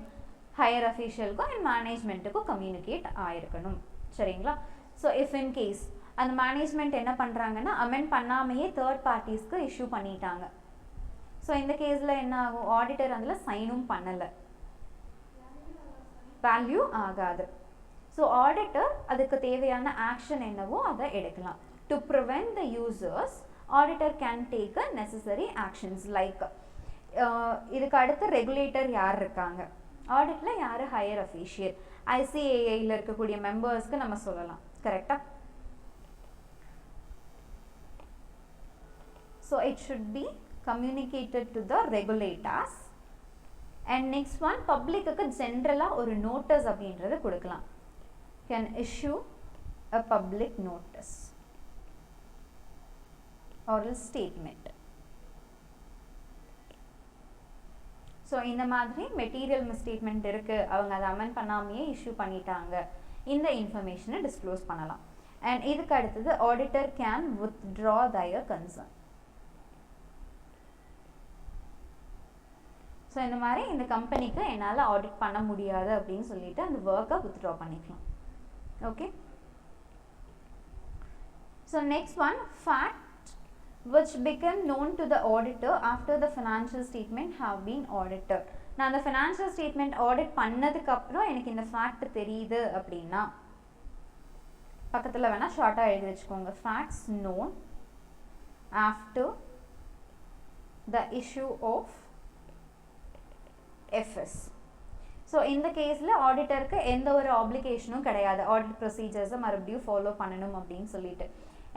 ஹையர் அஃபீஷியலுக்கும் அண்ட் மேனேஜ்மெண்ட்டுக்கும் கம்யூனிகேட் ஆயிருக்கணும். சரிங்களா? ஸோ இஃப் இன் கேஸ் அந்த மேனேஜ்மெண்ட் என்ன பண்ணுறாங்கன்னா அமெண்ட் பண்ணாமையே தேர்ட் பார்ட்டிஸ்க்கு இஷ்யூ பண்ணிட்டாங்க, ஸோ இந்த கேஸில் என்ன ஆகும், ஆடிட்டர் அதில் சைனும் பண்ணலை, வேல்யூ ஆகாது. ஸோ ஆடிட்டர் அதுக்கு தேவையான ஆக்ஷன் என்னவோ அதை எடுக்கலாம். To prevent the users auditor can take a necessary actions like இதுக்கு அடுத்து ரெகுலேட்டர் யார் இருக்காங்க, ஆடிட்டில் யார் ஹையர் அஃபீஷியல், ஐசிஏஐயில் இருக்கக்கூடிய மெம்பர்ஸ்க்கு நம்ம சொல்லலாம். கரெக்டாக? So it should B communicated to the regulators. And next one, public க்கு ஜென்ரலா ஒரு நோட்டீஸ் அப்படின்றது கொடுக்கலாம். Can issue a public notice or a statement. So இந்த மாதிரி மெட்டீரியல் மிஸ்டேட்மெண்ட் இருக்கு, அவங்க அதை அமெண்ட் பண்ணாமையே இஷ்யூ பண்ணிட்டாங்க, இந்த இன்ஃபர்மேஷனை டிஸ்க்ளோஸ் பண்ணலாம். அண்ட் இதுக்கு அடுத்தது auditor can withdraw their concern. So இந்த மாதிரி இந்த கம்பெனிக்கு என்னால் ஆடிட் பண்ண முடியாது அப்படின்னு சொல்லிட்டு அந்த ஒர்க்கை வித்ட்ரா பண்ணிக்கலாம். Okay, so next one, fact which became known to the auditor after the financial statement have been audited. நான் அந்த financial statement ஆடிட் பண்ணதுக்கப்புறம் எனக்கு இந்த ஃபேக்ட் தெரியுது அப்படின்னா பக்கத்தில் வேணால் ஷார்ட்டாக எழுதி வச்சுக்கோங்க. Facts known after the issue of FS. So இந்த கேஸில் ஆடிட்டருக்கு எந்த ஒரு ஆப்ளிகேஷனும் கிடையாது, ஆடிட் ப்ரொசீஜர்ஸை மறுபடியும் ஃபாலோ பண்ணணும் அப்படின்னு சொல்லிட்டு.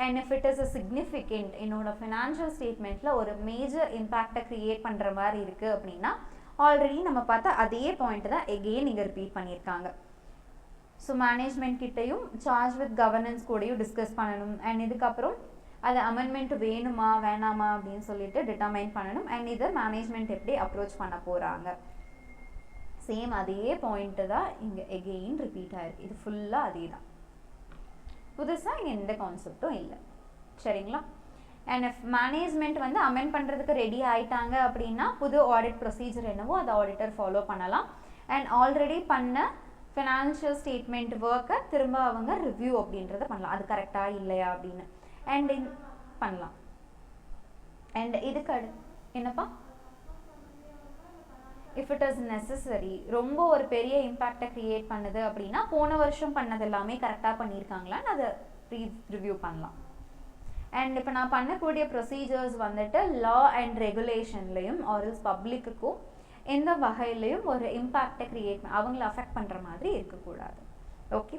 And if it is a significant, என்னோட ஃபினான்ஷியல் ஸ்டேட்மெண்ட்டில் ஒரு மேஜர் இம்பேக்டை க்ரியேட் பண்ணுற மாதிரி இருக்குது அப்படின்னா ஆல்ரெடி நம்ம பார்த்தா அதே பாயிண்ட் தான் எகெயின் இங்கே ரிப்பீட் பண்ணியிருக்காங்க. ஸோ மேனேஜ்மெண்ட் கிட்டையும் சார்ஜ் வித் கவர்னன்ஸ் கூடயும் டிஸ்கஸ் பண்ணணும். அண்ட் இதுக்கப்புறம் அது அமெண்ட்மெண்ட் வேணுமா வேணாமா அப்படின்னு சொல்லிட்டு டிட்டர்மைன் பண்ணணும். அண்ட் இதை மேனேஜ்மெண்ட் எப்படி அப்ரோச் பண்ண போகிறாங்க, சேம் அதே பாயிண்ட்டு தான் இங்கே எகெயின் ரிப்பீட் ஆயிருக்கு. இது ஃபுல்லாக அதே தான், புதுசாக இங்கே எந்த கான்செப்டும் இல்லை. சரிங்களா? அண்ட் இஃப் மேனேஜ்மெண்ட் வந்து அமெண்ட் பண்ணுறதுக்கு ரெடி ஆகிட்டாங்க அப்படின்னா புது ஆடிட் ப்ரொசீஜர் என்னவோ அதை ஆடிட்டர் ஃபாலோ பண்ணலாம். அண்ட் ஆல்ரெடி பண்ண ஃபினான்ஷியல் ஸ்டேட்மெண்ட் ஒர்க்கை திரும்ப அவங்க ரிவ்யூ அப்படின்றத பண்ணலாம், அது கரெக்டாக இல்லையா அப்படின்னு. அண்ட் பண்ணலாம். அண்ட் இதுக்கு என்னப்பா, இஃப் இட் இஸ் நெசசரி, ரொம்ப ஒரு பெரிய இம்பேக்டை க்ரியேட் பண்ணுது அப்படின்னா போன வருஷம் பண்ணது எல்லாமே கரெக்டாக பண்ணியிருக்காங்களான்னு அதை ரிவ்யூ பண்ணலாம். அண்ட் இப்போ நான் பண்ணக்கூடிய ப்ரொசீஜர்ஸ் வந்துட்டு லா அண்ட் ரெகுலேஷன்லையும் ஆர்எல்ஸ் பப்ளிக்குக்கும் எந்த வகையிலையும் ஒரு இம்பேக்டை க்ரியேட் அவங்கள அஃபெக்ட் பண்ணுற மாதிரி இருக்கக்கூடாது. Okay.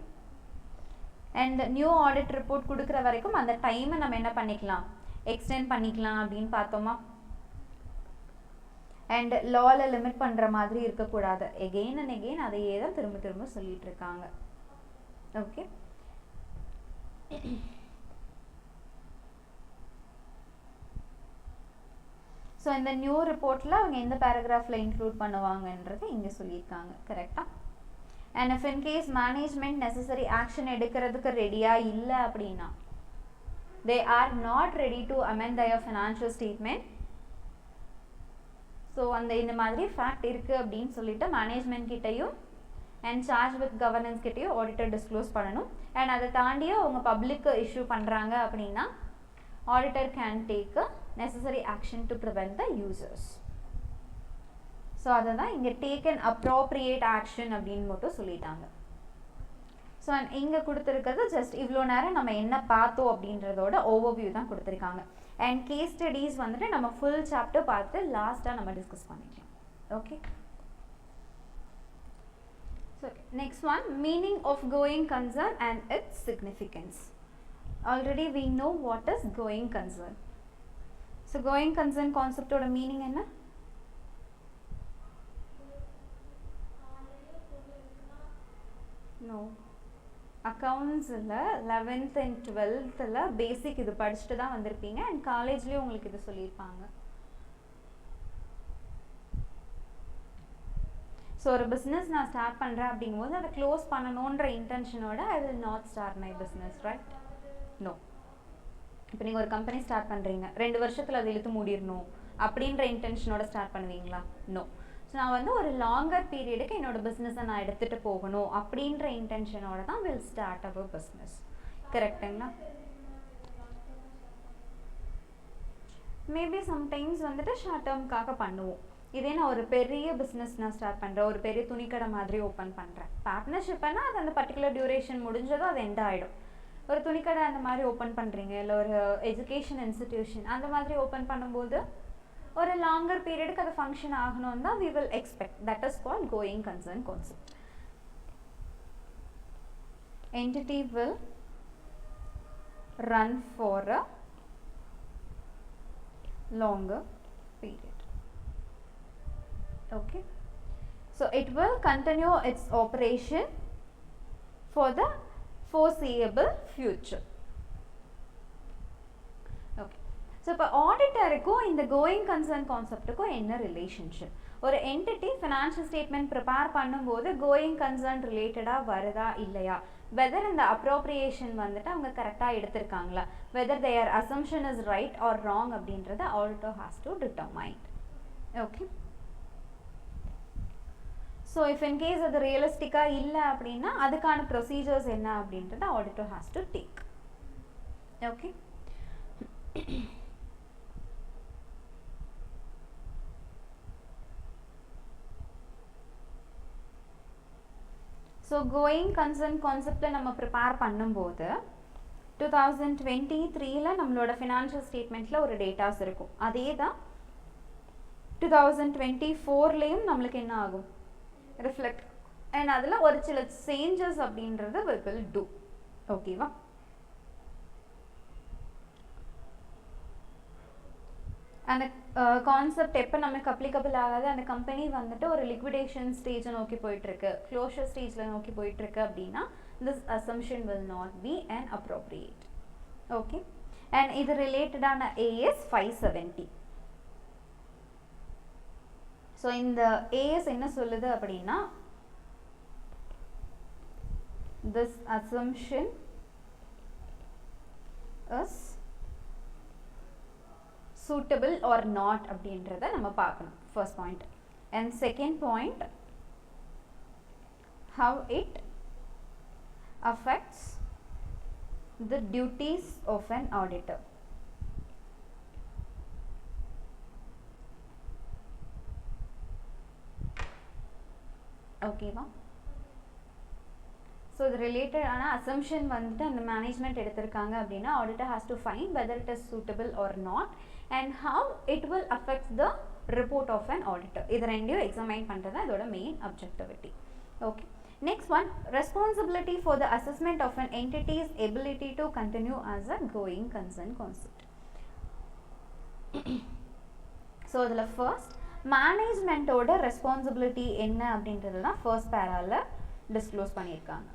And new audit report கொடுக்குற வரைக்கும் அந்த டைமை நம்ம என்ன பண்ணிக்கலாம், எக்ஸ்டெண்ட் பண்ணிக்கலாம் அப்படின்னு பார்த்தோமா. அண்ட் லாவில் லிமிட் பண்ணுற மாதிரி இருக்கக்கூடாது. எகெயின் அண்ட் எகெயின் அதையே தான் திரும்ப திரும்ப சொல்லிட்டு இருக்காங்க. ஓகே. ஸோ இந்த நியூ ரிப்போர்ட்டில் அவங்க எந்த பேராகிராஃபில் இன்க்ளூட் பண்ணுவாங்கன்றது இங்கே சொல்லியிருக்காங்க. கரெக்டாக. And if in case management necessary action எடுக்கிறதுக்கு ரெடியாக இல்லை அப்படின்னா, they are not ready to amend their financial statement. So அந்த இந்த மாதிரி ஃபேக்ட் இருக்குது அப்படின்னு சொல்லிட்டு மேனேஜ்மெண்ட் கிட்டையும் அண்ட் சார்ஜ் வித் கவர்னன்ஸ் கிட்டையும் ஆடிட்டர் டிஸ்க்ளோஸ் பண்ணணும். அண்ட் அதை தாண்டியும் அவங்க பப்ளிக்கு இஷ்யூ பண்ணுறாங்க அப்படின்னா auditor can take necessary action to prevent the users. So அதை தான் இங்கே டேக் அண்ட் அப்ரோப்ரியேட் ஆக்ஷன் அப்படின்னு மட்டும் சொல்லிட்டாங்க. ஸோ இங்கே கொடுத்துருக்கிறது ஜஸ்ட் இவ்வளோ நேரம் நம்ம என்ன பார்த்தோம் அப்படின்றதோட ஓவர்வியூ தான் கொடுத்துருக்காங்க. அண்ட் கேஸ் ஸ்டடீஸ் வந்துட்டு நம்ம ஃபுல் சாப்டர் பார்த்து லாஸ்ட்டாக நம்ம டிஸ்கஸ் பண்ணிக்கலாம். Okay. So next one, meaning of going concern and its significance. Already we know what is going concern. So going concern கான்செப்டோட மீனிங் என்ன? நோ, அக்கௌண்ட்ஸில் 11th and 12th பேசிக் இது படிச்சுட்டு தான் வந்திருப்பீங்க. அண்ட் காலேஜ்லேயும் உங்களுக்கு இது சொல்லியிருப்பாங்க. ஸோ ஒரு பிஸ்னஸ் நான் ஸ்டார்ட் பண்ணுறேன் அப்படிங்கும்போது அதை க்ளோஸ் பண்ணணுன்ற இன்டென்ஷனோட I will not start my business, right? No. இப்போ நீங்கள் ஒரு கம்பெனி ஸ்டார்ட் பண்ணுறீங்க, 2 வருஷத்தில் அதை இழுத்து மூடிடணும் அப்படின்ற இன்டென்ஷனோட ஸ்டார்ட் பண்ணுவீங்களா? நோ. ஸோ நான் வந்து ஒரு லாங்கர் பீரியடுக்கு என்னோட பிஸ்னஸை நான் எடுத்துகிட்டு போகணும் அப்படின்ற இன்டென்ஷனோட தான் வில் ஸ்டார்ட் அவர் பிஸ்னஸ். கரெக்டுங்களா? மேபி சம்டைம்ஸ் வந்துட்டு ஷார்ட் டேர்முக்காக பண்ணுவோம். இதே நான் ஒரு பெரிய பிஸ்னஸ் நான் ஸ்டார்ட் பண்ணுறேன், ஒரு பெரிய துணிக்கடை மாதிரி ஓப்பன் பண்ணுறேன், பார்ட்னர்ஷிப்னா அது அந்த பர்டிகுலர் டியூரேஷன் முடிஞ்சதும் அது எண்ட் ஆகிடும். ஒரு துணிக்கடை அந்த மாதிரி ஓப்பன் பண்ணுறீங்க, இல்லை ஒரு எஜுகேஷன் இன்ஸ்டிடியூஷன் அந்த மாதிரி ஓப்பன் பண்ணும்போது ஒரு லாங்கர் பீரியடுக்கு அது ஃபங்க்ஷன் ஆகணும் தான் we will expect. That is called going concern concept. Entity will run for a longer period. Okay. So it will continue its operation for the foreseeable future. Okay. So இப்போ ஆடிட்டருக்கும் இந்த going concern கான்செப்டுக்கும் என்ன relationship? ஒரு entity financial statement prepare பண்ணும்போது going concern ரிலேட்டடாக வருதா இல்லையா, வெதர் இந்த அப்ரோப்ரியேஷன் வந்துட்டு அவங்க கரெக்டாக எடுத்திருக்காங்களா, whether their assumption is right or wrong அப்படின்றத auditor has to determine. Okay. So if in case அது ரியலிஸ்டிக்காக இல்லை அப்படின்னா அதுக்கான ப்ரொசீஜர்ஸ் என்ன அப்படின்றத auditor has to take. Okay. So going concern கான்செப்டில் நம்ம ப்ரிப்பேர் பண்ணும்போது 2023 நம்மளோட ஃபினான்ஷியல் ஸ்டேட்மெண்ட்டில் ஒரு டேட்டாஸ் இருக்கும். அதே தான் 2024லேயும் நம்மளுக்கு என்ன ஆகும், ரிஃப்ளெக்ட். அண்ட் அதில் ஒரு சில சேஞ்சஸ் அப்படின்றது we will do. ஓகேவா? அந்த கான்செப்ட் எப்போ நமக்கு அப்ளிகபிள் ஆகாது, அந்த கம்பெனி வந்துட்டு ஒரு லிக்விடேஷன் ஸ்டேஜை நோக்கி போயிட்டுருக்கு, க்ளோஷர் ஸ்டேஜில் நோக்கி போயிட்டுருக்கு அப்படின்னா this assumption will not be an appropriate. Okay. And இது ரிலேட்டடான AS 570. ஸோ இந்த AS என்ன சொல்லுது அப்படின்னா, this assumption is suitable or not அப்படின்றத நம்ம பார்க்கணும். First point. And second point, how it affects the duties of an auditor. Okay va? So the related assumption வந்துட்டு அந்த மேனேஜ்மெண்ட் எடுத்திருக்காங்க அப்படின்னா auditor has to find whether it is suitable or not and how it will affect the report of an auditor. இது ரெண்டையும் examine பண்ணுறது அதோட main objectivity. Okay, next one, responsibility for the assessment of an entity's ability to continue as a going concern concept. So அதில் first மேனேஜ்மெண்ட்டோட responsibility என்ன அப்படின்றது தான் first பேரால disclose பண்ணியிருக்காங்க.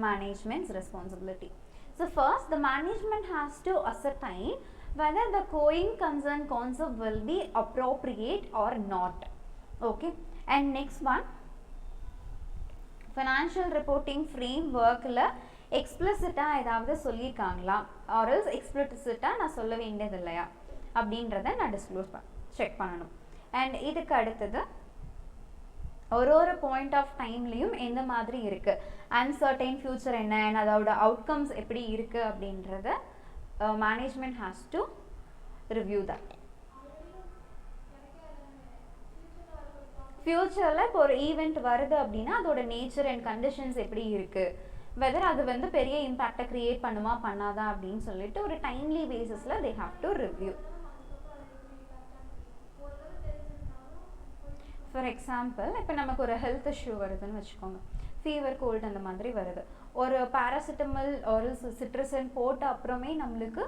Management's responsibility. So first, the management has to ascertain whether the going concern concept will be appropriate or not. Okay, and next one, financial reporting framework la explicit-ஆ ஏதாவது சொல்லியிருக்காங்களா or else explicit-ஆ நான் சொல்ல வேண்டியது இல்லையா அப்படின்றத நான் டிஸ்க்ளோஸ் செக் பண்ணணும். And இதுக்கு அடுத்தது ஒரு பாயிண்ட் ஆஃப் டைம்லேயும் எந்த மாதிரி இருக்குது, அன்சர்டைன் ஃபியூச்சர் என்ன, அதோட அவுட்கம்ஸ் எப்படி இருக்குது அப்படின்றத management has to review that. ஃபியூச்சரில் இப்போ ஒரு ஈவெண்ட் வருது அப்படின்னா அதோட நேச்சர் அண்ட் கண்டிஷன்ஸ் எப்படி இருக்குது, வெதர் அது வந்து பெரிய இம்பேக்டை க்ரியேட் பண்ணுமா பண்ணாதா அப்படின்னு சொல்லிட்டு ஒரு டைம்லி பேசிஸில் they have to review. For example, இப்போ நமக்கு ஒரு ஹெல்த் இஷ்யூ வருதுன்னு வச்சுக்கோங்க, ஃபீவர் கோல்டு அந்த மாதிரி வருது, ஒரு பேராசிட்டமல் ஒரு சிட்ரசன் போட்ட அப்புறமே நம்மளுக்கு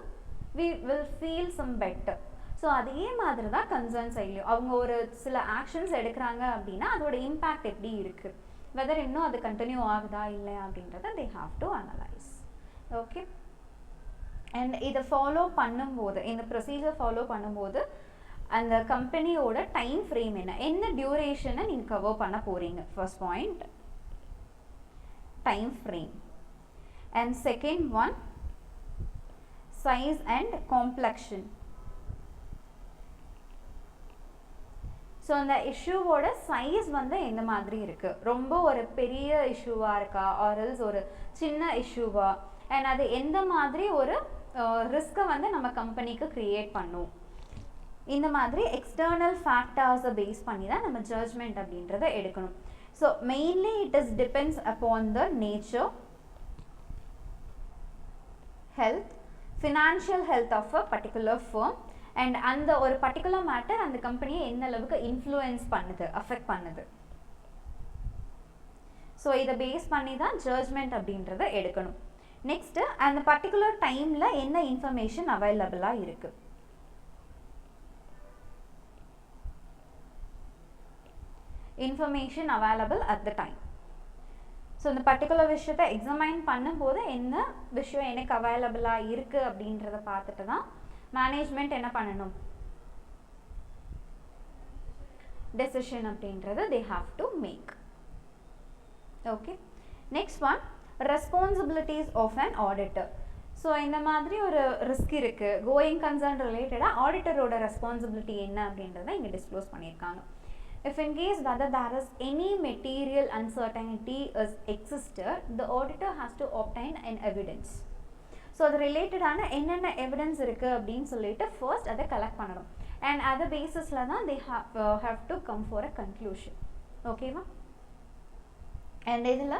we will feel some better. So அதே மாதிரி தான் கன்சர்ன் சைட்லையும் அவங்க ஒரு சில ஆக்ஷன்ஸ் எடுக்கிறாங்க அப்படின்னா அதோட இம்பேக்ட் எப்படி இருக்குது, வெதர் இன்னும் அது கண்டினியூ ஆகுதா இல்லையா அப்படின்றத they have to analyse. Okay, and இதை ஃபாலோ பண்ணும்போது, இந்த ப்ரொசீஜர் ஃபாலோ பண்ணும்போது அந்த கம்பெனியோட டைம் ஃப்ரேம் என்ன டியூரேஷனை நீங்கள் கவர் பண்ண போகிறீங்க. First point time frame. And second one size and complexion. So அந்த இஷ்யூவோட சைஸ் வந்து எந்த மாதிரி இருக்குது, ரொம்ப ஒரு பெரிய இஷ்யூவாக இருக்கா ஆர்எல்ஸ் ஒரு சின்ன இஷ்யூவா, அண்ட் அது எந்த மாதிரி ஒரு ரிஸ்க்கை வந்து நம்ம கம்பெனிக்கு க்ரியேட் பண்ணும், இந்த மாதிரி எக்ஸ்டர்னல் ஃபேக்டர்ஸை பேஸ் பண்ணி தான் நம்ம ஜட்ஜ்மெண்ட் அப்படின்றத எடுக்கணும். So mainly it is depends upon the nature, health, financial health of a particular firm and அந்த ஒரு பர்டிகுலர் மேட்டர் அந்த கம்பெனியை எந்த அளவுக்கு இன்ஃப்ளூயன்ஸ் பண்ணுது, அஃபெக்ட் பண்ணுது. ஸோ இதை பேஸ் பண்ணி தான் ஜட்ஜ்மெண்ட் அப்படின்றத எடுக்கணும். நெக்ஸ்ட்டு அந்த பர்டிகுலர் டைமில் என்ன இன்ஃபர்மேஷன் அவைலபிளாக இருக்குது, information available at the time. So இந்த பர்டிகுலர் விஷயத்தை எக்ஸாமைன் பண்ணும்போது என்ன விஷயம் எனக்கு அவைலபிளாக இருக்குது அப்படின்றத பார்த்துட்டு தான் மேனேஜ்மெண்ட் என்ன பண்ணணும், டெசிஷன் அப்படின்றது they have to make. Okay, next one responsibilities of an auditor. So இந்த மாதிரி ஒரு ரிஸ்க் இருக்குது, கோயிங் கன்சர்ன் ரிலேட்டடாக ஆடிட்டரோட ரெஸ்பான்சிபிலிட்டி என்ன அப்படின்றத இங்கே டிஸ்க்ளோஸ் பண்ணியிருக்காங்க. If in case whether there is any material uncertainty is existed, the auditor has to obtain an evidence. So அது ரிலேட்டடான என்னென்ன எவிடன்ஸ் இருக்குது அப்படின்னு சொல்லிட்டு ஃபர்ஸ்ட் அதை கலெக்ட் பண்ணணும் அண்ட் அது பேசிஸில் தான் they have to come for a conclusion. ஓகேவா? அண்ட் இதில்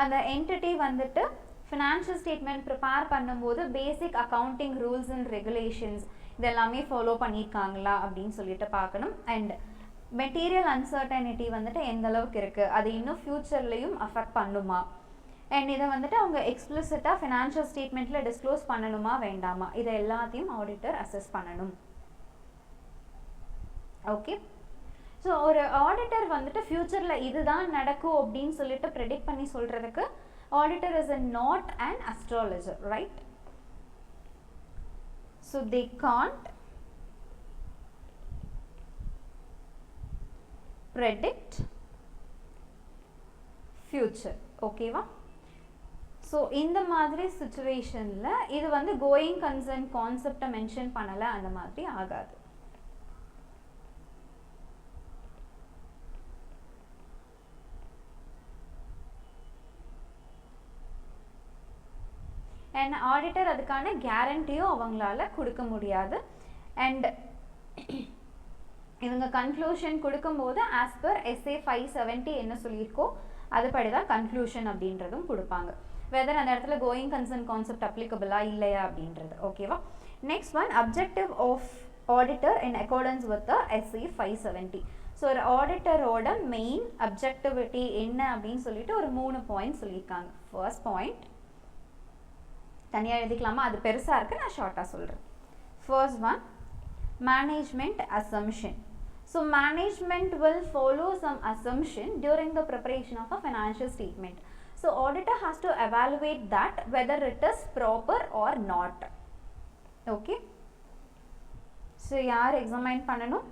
அந்த என்டிட்டி வந்துட்டு ஃபினான்ஷியல் ஸ்டேட்மெண்ட் ப்ரிப்பேர் பண்ணும்போது பேசிக் அக்கௌண்டிங் ரூல்ஸ் அண்ட் ரெகுலேஷன்ஸ் இதெல்லாமே ஃபாலோ பண்ணியிருக்காங்களா அப்படின்னு சொல்லிட்டு பார்க்கணும். அண்ட் மெட்டீரியல் அன்சர்டனிட்டி வந்துட்டு எந்த அளவுக்கு இருக்குது, அது இன்னும் ஃப்யூச்சர்லேயும் அஃபெக்ட் பண்ணுமா, அண்ட் இதை வந்துட்டு அவங்க எக்ஸ்பிளிசிட்டாக ஃபினான்ஷியல் ஸ்டேட்மெண்ட்டில் டிஸ்க்ளோஸ் பண்ணணுமா வேண்டாமா, இதை எல்லாத்தையும் ஆடிட்டர் அசஸ் பண்ணணும். ஓகே, ஸோ ஒரு ஆடிட்டர் வந்துட்டு ஃப்யூச்சரில் இதுதான் நடக்கும் அப்படின்னு சொல்லிட்டு ப்ரெடிக்ட் பண்ணி சொல்கிறதுக்கு auditor is not an astrologer, right? So they Gantt predict future. ஓகேவா? ஸோ இந்த மாதிரி சிச்சுவேஷனில் இது வந்து கோயிங் கன்சர்ன் கான்செப்டை மென்ஷன் பண்ணலை, அந்த மாதிரி ஆகாது. அண்ட் ஆடிட்டர் அதுக்கான கேரண்டியும் அவங்களால கொடுக்க முடியாது. அண்ட் இவங்க கன்க்ளூஷன் கொடுக்கும்போது ஆஸ் பர் SA 570 என்ன சொல்லியிருக்கோ அதுபடி தான் கன்க்ளூஷன் அப்படின்றதும் கொடுப்பாங்க. வெதர் அந்த இடத்துல கோயிங் கன்சர்ன் கான்செப்ட் அப்ளிகபிளா இல்லையா அப்படின்றது. ஓகேவா. Next one objective of auditor in accordance with SA 570. So ஒரு ஆடிட்டரோட மெயின் அப்ஜெக்டிவிட்டி என்ன அப்படின்னு சொல்லிட்டு ஒரு 3 பாயிண்ட் சொல்லியிருக்காங்க. ஃபர்ஸ்ட் பாயிண்ட் தனியாக எழுதிக்கலாமா, அது பெருசாக இருக்குது, நான் ஷார்ட்டாக சொல்கிறேன். First one management assumption. So management will follow some assumption during the preparation of a financial statement. So auditor has to evaluate that whether it is proper or not. Okay. So yaar examine pananum?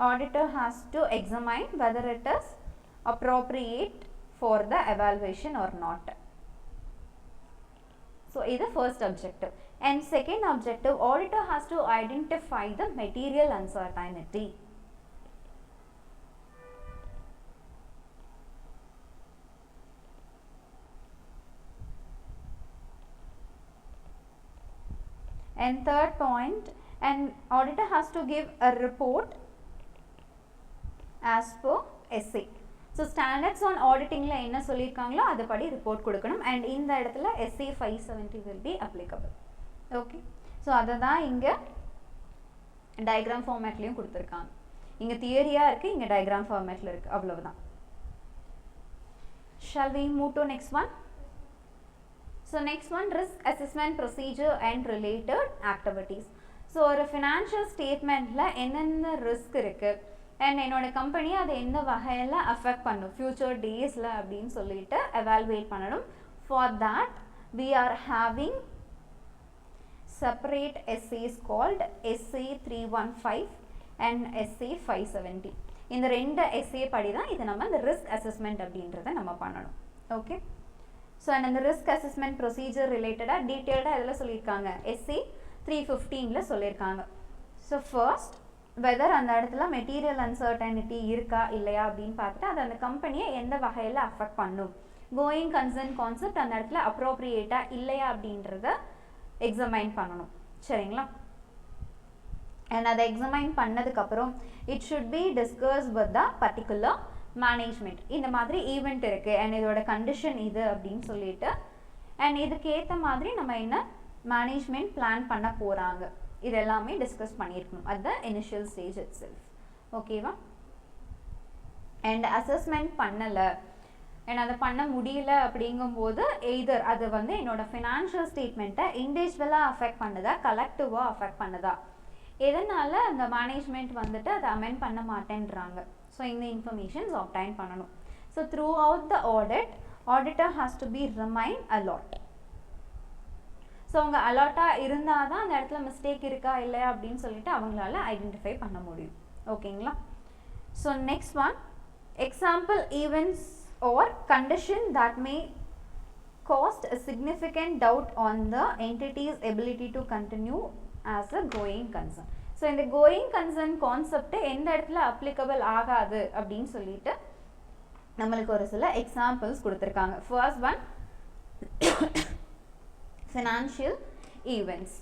Auditor has to examine whether it is appropriate for the evaluation or not. So this is the first objective. And second objective, auditor has to identify the material uncertainty. And third point, an auditor has to give a report as per SA. So standards on auditing la enna sollirukangalo adapadi report kudukanum, and இந்த இடத்துல SA 570 will be applicable. Okay. So adha inga diagram format liyum kuduthirukanga. Inga theory ah irukku, inga diagram format la irukku, avlavadha. Shall we move to next one? So next one, risk assessment procedure and related activities. So ஒரு financial statement la என்னென்ன risk இருக்கு and என்னோட company அதை எந்த வகையில் affect பண்ணும் future டேஸில் அப்படின்னு சொல்லிட்டு எவாலுவேட் பண்ணணும். For that we are having separate essays called SA 315 and SA 570. இந்த ரெண்டு essay படி தான் இது நம்ம இந்த ரிஸ்க் அசஸ்மெண்ட் அப்படின்றத நம்ம பண்ணணும். ஓகே. ஸோ அந்த ரிஸ்க் அசஸ்மெண்ட் ப்ரொசீஜர் ரிலேட்டடாக டீட்டெயில்டாக இதில் சொல்லியிருக்காங்க, SA 315ல சொல்லியிருக்காங்க. ஸோ ஃபர்ஸ்ட் வெதர் அந்த இடத்துல மெட்டீரியல் அன்சர்டனிட்டி இருக்கா இல்லையா அப்படின்னு பார்த்துட்டு அது அந்த கம்பெனியை எந்த வகையில் அஃபெக்ட் பண்ணும், கோயிங் கன்சர்ன் கான்செப்ட் அந்த இடத்துல அப்ரோப்ரியேட்டாக இல்லையா அப்படின்றத எக்ஸாமைன் பண்ணணும். சரிங்களா. அண்ட் அதை எக்ஸாமைன் பண்ணதுக்கப்புறம் it should B discuss with the particular management. இந்த மாதிரி ஈவெண்ட் இருக்குது அண்ட் இதோட கண்டிஷன் இது அப்படின்னு சொல்லிட்டு அண்ட் இதுக்கேற்ற மாதிரி நம்ம என்ன மேனேஜ்மெண்ட் பிளான் பண்ண போகிறாங்க இது எல்லாமே டிஸ்கஸ் பண்ணியிருக்கணும் at the initial stage it self. ஓகேவா. அண்ட் அசஸ்மெண்ட் பண்ணலை அண்ட் அதை பண்ண முடியல அப்படிங்கும்போது எய்தர் அது வந்து என்னோட ஃபினான்ஷியல் ஸ்டேட்மெண்ட்டை இண்டிவிஜுவலாக அஃபெக்ட் பண்ணுதா கலெக்டிவாக அஃபெக்ட் பண்ணுதா, எதனால் அந்த மேனேஜ்மெண்ட் வந்துட்டு அதை அமெண்ட் பண்ண மாட்டேன்றாங்க. ஸோ இந்த இன்ஃபர்மேஷன்ஸ் ஆப்டைன் பண்ணணும். So throughout the audit auditor has to be remind alert. So அவங்க அலாட்டாக இருந்தால் தான் அந்த இடத்துல மிஸ்டேக் இருக்கா இல்லையா அப்படின்னு சொல்லிட்டு அவங்களால ஐடென்டிஃபை பண்ண முடியும். ஓகேங்களா. So next one, example events R condition that may cost a significant doubt on the entity's ability to continue as a going concern. So இந்த கோயிங் கன்சர்ன் கான்செப்ட் எந்த இடத்துல அப்ளிகபிள் ஆகாது அப்படின்னு சொல்லிட்டு நம்மளுக்கு ஒரு சில எக்ஸாம்பிள்ஸ் கொடுத்துருக்காங்க. First one financial events.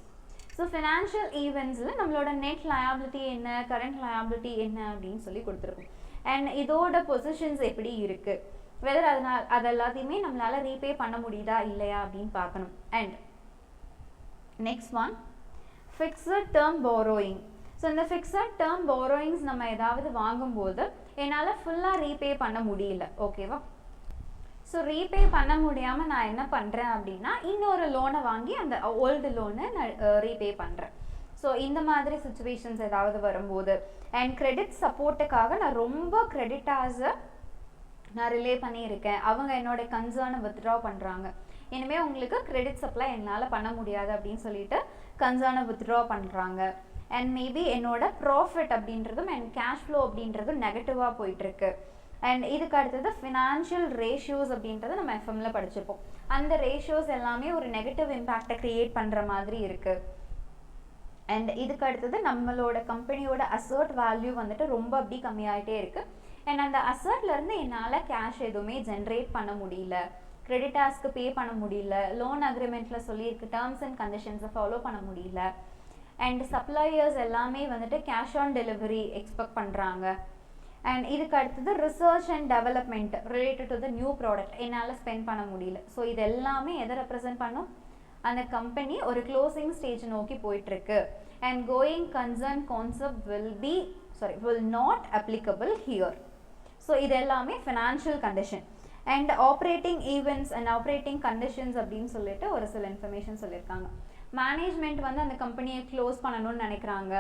So financial ஈவெண்ட்ஸில் நம்மளோட நெட் லயபிலிட்டி என்ன, கரண்ட் லயபிலிட்டி என்ன அப்படின்னு சொல்லி கொடுத்துருக்கோம். அண்ட் இதோட பொசிஷன்ஸ் எப்படி இருக்குது, வெதர் அது எல்லாத்தையுமே நம்மளால் ரீபே பண்ண முடியுதா இல்லையா அப்படின்னு பார்க்கணும். And next one fixed term borrowing. So இந்த ஃபிக்ஸட் டேர்ம் போரோயிங்ஸ் நம்ம ஏதாவது வாங்கும்போது என்னால் ஃபுல்லாக ரீபே பண்ண முடியல. ஓகேவா. ஸோ ரீபே பண்ண முடியாமல் நான் என்ன பண்ணுறேன் அப்படின்னா இன்னொரு லோனை வாங்கி அந்த ஓல்டு லோனை நான் ரீபே பண்ணுறேன். ஸோ இந்த மாதிரி சுச்சுவேஷன்ஸ் ஏதாவது வரும்போது அண்ட் கிரெடிட் சப்போர்ட்டுக்காக நான் ரொம்ப கிரெடிட்டாஸை நான் ரிலே பண்ணியிருக்கேன், அவங்க என்னோட கன்சர்னை வித்ட்ரா பண்ணுறாங்க, இனிமேல் உங்களுக்கு கிரெடிட் சப்ளை என்னால் பண்ண முடியாது அப்படின்னு சொல்லிட்டு கன்சர்னை வித்ட்ரா பண்ணுறாங்க. அண்ட் மேபி என்னோட ப்ராஃபிட் அப்படின்றதும் அண்ட் கேஷ் ஃப்ளோ அப்படின்றதும் நெகட்டிவாக போயிட்டுருக்கு. அண்ட் இதுக்கு அடுத்தது ஃபினான்ஷியல் ரேஷியோஸ் அப்படின்றத நம்ம எஃப்எம்ல படிச்சிருப்போம். அந்த ரேஷியோஸ் எல்லாமே ஒரு நெகட்டிவ் இம்பேக்டை க்ரியேட் பண்ணுற மாதிரி இருக்குது. அண்ட் இதுக்கு அடுத்தது நம்மளோட கம்பெனியோட அசர்ட் வேல்யூ வந்துட்டு ரொம்ப அப்படி கம்மியாகிட்டே இருக்குது. அண்ட் அந்த அசர்ட்லேருந்து என்னால் கேஷ் எதுவுமே ஜென்ரேட் பண்ண முடியல, கிரெடிட்டார்ஸ்க்கு பே பண்ண முடியல, லோன் அக்ரிமெண்ட்டில் சொல்லியிருக்கு டேர்ம்ஸ் அண்ட் கண்டிஷன்ஸை ஃபாலோ பண்ண முடியல, அண்ட் சப்ளையர்ஸ் எல்லாமே வந்துட்டு கேஷ் ஆன் டெலிவரி எக்ஸ்பெக்ட் பண்ணுறாங்க. அண்ட் இதுக்கு அடுத்தது research and development related to the new product என்னால் ஸ்பெண்ட் பண்ண முடியல. ஸோ இது எல்லாமே எதை ரெப்ரசென்ட் பண்ணும்? அந்த கம்பெனி ஒரு க்ளோசிங் ஸ்டேஜ் நோக்கி போயிட்டுருக்கு. And going concern concept will not applicable here. So இது எல்லாமே financial condition. And operating events and operating conditions அப்படின்னு சொல்லிட்டு ஒரு சில இன்ஃபர்மேஷன் சொல்லியிருக்காங்க. மேனேஜ்மெண்ட் வந்து அந்த கம்பெனியை க்ளோஸ் பண்ணணும்னு நினைக்கிறாங்க.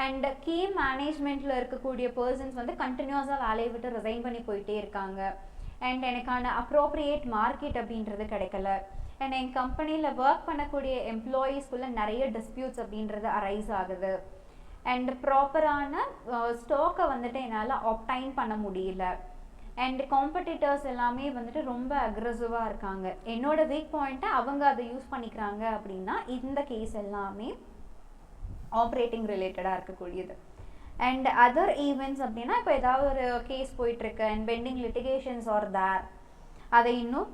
அண்ட் கீ மேனேஜ்மெண்ட்டில் இருக்கக்கூடிய பர்சன்ஸ் வந்து கண்டினியூஸாக வேலையை விட்டு ரிசைன் பண்ணி போயிட்டே இருக்காங்க. அண்ட் எனக்கான அப்ரோப்ரியேட் மார்க்கெட் அப்படின்றது கிடைக்கல. அண்ட் என் கம்பெனியில் ஒர்க் பண்ணக்கூடிய எம்ப்ளாயீஸ்குள்ளே நிறைய டிஸ்பியூட்ஸ் அப்படின்றது அரைஸ் ஆகுது. அண்ட் ப்ராப்பரான ஸ்டாக்கை வந்துட்டு என்னால் ஆப்டைன் பண்ண முடியல. அண்ட் காம்படிட்டர்ஸ் எல்லாமே வந்துட்டு ரொம்ப அக்ரெசிவாக இருக்காங்க. என்னோட வீக் பாயிண்ட்டை அவங்க அதை யூஸ் பண்ணிக்கிறாங்க. அப்படின்னா இந்த கேஸ் எல்லாமே ஆப்ரேட்டிங் ரிலேட்டடாக இருக்கக்கூடியது. அண்ட் அதர் ஈவெண்ட்ஸ் அப்படின்னா இப்போ ஏதாவது ஒரு கேஸ் போயிட்டுருக்கு and pending litigations are there, அதை இன்னும்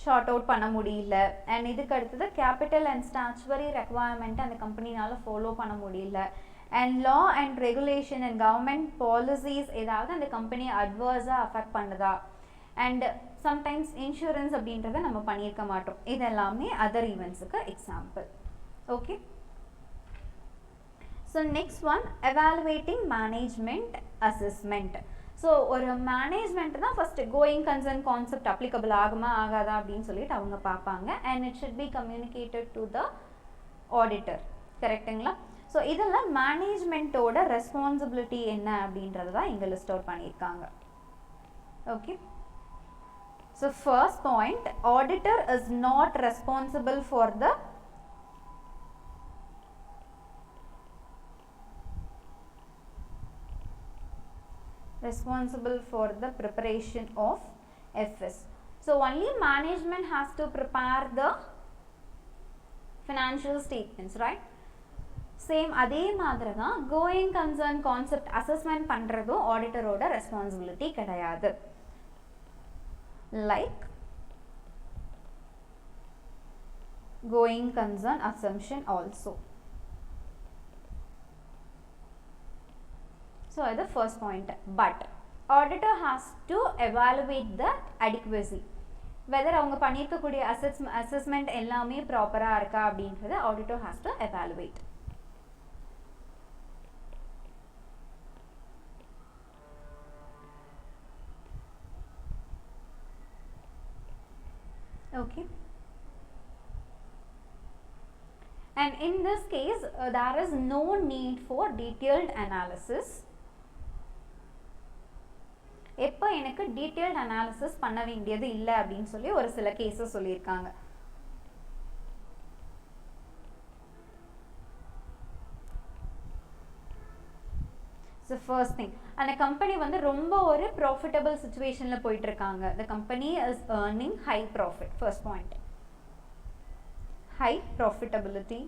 ஷார்ட் அவுட் பண்ண முடியல. அண்ட் இதுக்கு அடுத்தது கேபிட்டல் அண்ட் ஸ்டாச்சுவரி ரெக்குவயர்மெண்ட் அந்த கம்பெனினால் ஃபாலோ பண்ண முடியல. And law and regulation and government policies ஏதாவது அந்த கம்பெனியை அட்வர்ஸாக அஃபெக்ட் பண்ணுதா. அண்ட் சம்டைம்ஸ் இன்சூரன்ஸ் அப்படின்றத நம்ம பண்ணியிருக்க மாட்டோம். இதெல்லாமே அதர் ஈவெண்ட்ஸுக்கு example. Okay, so next one evaluating management assessment. So ஒரு மேனேஜ்மெண்ட் தான் first going concern concept applicable ஆகுமா ஆகாதா அப்படின்னு சொல்லிட்டு அவங்க பார்ப்பாங்க. And it should be communicated to the auditor. கரெக்டுங்களா? ஸோ இதெல்லாம் மேனேஜ்மெண்ட்டோட ரெஸ்பான்சிபிலிட்டி என்ன அப்படின்றது தான் இங்கே லிஸ்ட் அவுட் பண்ணியிருக்காங்க. Okay, so first point, auditor is not responsible for the preparation of FS. So only management has to prepare the financial statements, right? Same அதே மாதிரி தான் கோயிங் கன்சர்ன் கான்செப்ட் அசஸ்மெண்ட் பண்ணுறதும் ஆடிட்டரோட responsibility கிடையாது. Like going concern assumption also. So அது first point. But auditor has to evaluate the adequacy, whether அவங்க பண்ணியிருக்கக்கூடிய assessment எல்லாமே ப்ராப்பராக இருக்கா அப்படின்றத auditor has to evaluate. Okay, and in this case there is no need for detailed analysis. எப்போ எனக்கு detailed analysis பண்ண வேண்டியது இல்லை அப்படின்னு சொல்லி ஒரு சில கேஸஸ் சொல்லியிருக்காங்க. ஸோ ஃபர்ஸ்ட் திங், அந்த கம்பெனி வந்து ரொம்ப ஒரு ப்ராஃபிட்டபிள் சுச்சுவேஷனில் போயிட்டு இருக்காங்க. The company is earning high profit. First point, high profitability.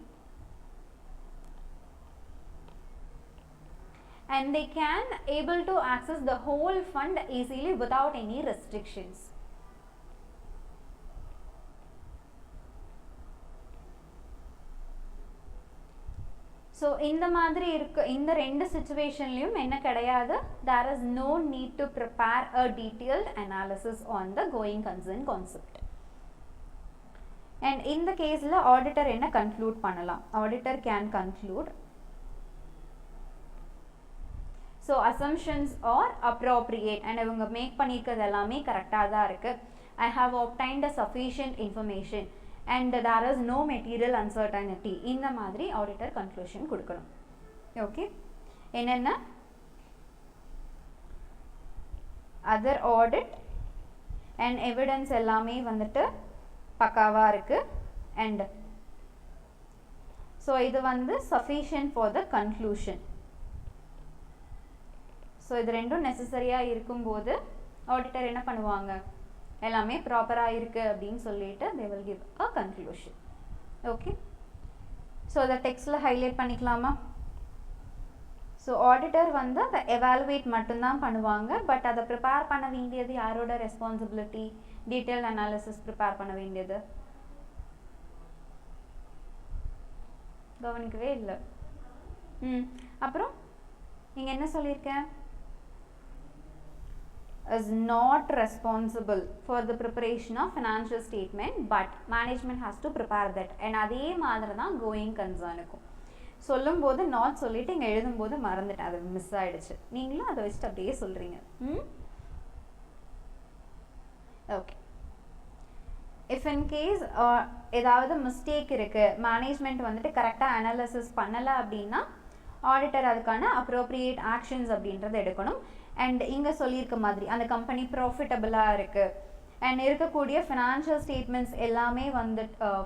And they can able to access the whole fund easily without any restrictions. So இந்த மாதிரி இருக்கு, இந்த ரெண்டு சிச்சுவேஷன்லயும் என்ன கிடையாது, there is no need to prepare a detailed analysis on the going concern concept. And in the case la auditor என்ன conclude பண்ணலாம், auditor can conclude so assumptions are appropriate and இவங்க மேக் பண்ணியிருக்கிறது எல்லாமே கரெக்டாக தான் இருக்குது. I have obtained a sufficient information and there is no material uncertainty. இந்த மாதிரி auditor conclusion கொடுக்கணும். ஓகே, என்னென்ன other audit and evidence எல்லாமே வந்துட்டு பக்காவாக இருக்குது. and so இது வந்து sufficient for the conclusion. So இது ரெண்டும் நெசசரியாக இருக்கும்போது ஆடிட்டர் என்ன பண்ணுவாங்க, எல்லாமே ப்ராப்பராக இருக்குது அப்படின்னு சொல்லிட்டு they will give a conclusion. Okay, so அதை டெக்ஸ்டில் ஹைலைட் பண்ணிக்கலாமா? ஸோ ஆடிட்டர் வந்து அதை எவாலுவேட் மட்டும்தான் பண்ணுவாங்க. பட் அதை ப்ரிப்பேர் பண்ண வேண்டியது யாரோட ரெஸ்பான்சிபிலிட்டி, டீட்டெயில்ட் அனாலிசிஸ் ப்ரிப்பேர் பண்ண வேண்டியது? கவனிக்கவே இல்லை. அப்புறம் நீங்கள் என்ன சொல்லியிருக்கேன்? is not responsible for the preparation of financial statement but management has to prepare that. and அதே மாதிரி தான் going concern இருக்கும். சொல்லும்போது நாட் சொல்லிட்டு இங்கே எழுதும்போது மறந்துட்டேன், அது மிஸ் ஆகிடுச்சு. நீங்களும் அதை வச்சுட்டு அப்படியே சொல்கிறீங்க. ஓகே. இஃப் இன் கேஸ் ஏதாவது மிஸ்டேக் இருக்குது, மேனேஜ்மெண்ட் வந்துட்டு கரெக்டாக அனாலிசிஸ் பண்ணலை அப்படின்னா ஆடிட்டர் அதுக்கான அப்ரோப்ரியேட் ஆக்ஷன்ஸ் அப்படின்றத எடுக்கணும். அண்ட் இங்கே சொல்லியிருக்க மாதிரி அந்த கம்பெனி ப்ராஃபிட்டபிளாக இருக்குது அண்ட் இருக்கக்கூடிய ஃபினான்ஷியல் ஸ்டேட்மெண்ட்ஸ் எல்லாமே வந்து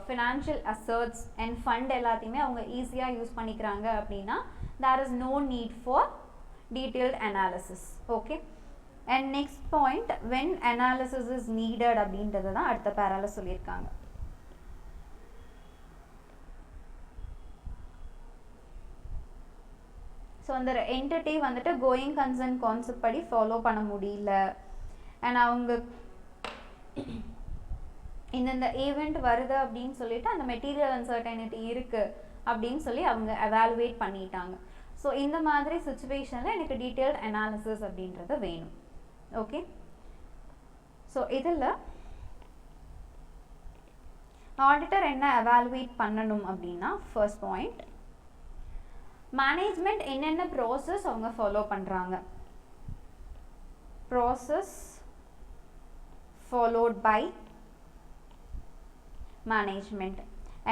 ஃபினான்ஷியல் அசர்ட்ஸ் அண்ட் ஃபண்ட் எல்லாத்தையுமே அவங்க ஈஸியாக யூஸ் பண்ணிக்கிறாங்க அப்படின்னா there is no need for detailed analysis. Okay. And next point, when analysis is needed அப்படின்றது தான் அடுத்த பேரால சொல்லியிருக்காங்க. ஸோ அந்த என்டிட்டி வந்துட்டு கோயிங் கன்சர்ன் கான்செப்ட் படி ஃபாலோ பண்ண முடியல அண்ட் அவங்க இந்த ஈவெண்ட் வருது அப்படின்னு சொல்லிட்டு அந்த மெட்டீரியல் அன்சர்டைனிட்டி இருக்குது அப்படின்னு சொல்லி அவங்க எவாலுவேட் பண்ணிட்டாங்க. ஸோ இந்த மாதிரி சுச்சுவேஷனில் எனக்கு டீட்டெயில்ட் அனாலிசிஸ் அப்படின்றது வேணும். ஓகே. ஸோ இதில் ஆடிட்டர் என்ன எவாலுவேட் பண்ணணும் அப்படின்னா, ஃபர்ஸ்ட் பாயிண்ட், மேனேஜ்மெண்ட் என்னென்ன ப்ராசஸ் அவங்க ஃபாலோ பண்ணுறாங்க, process followed by management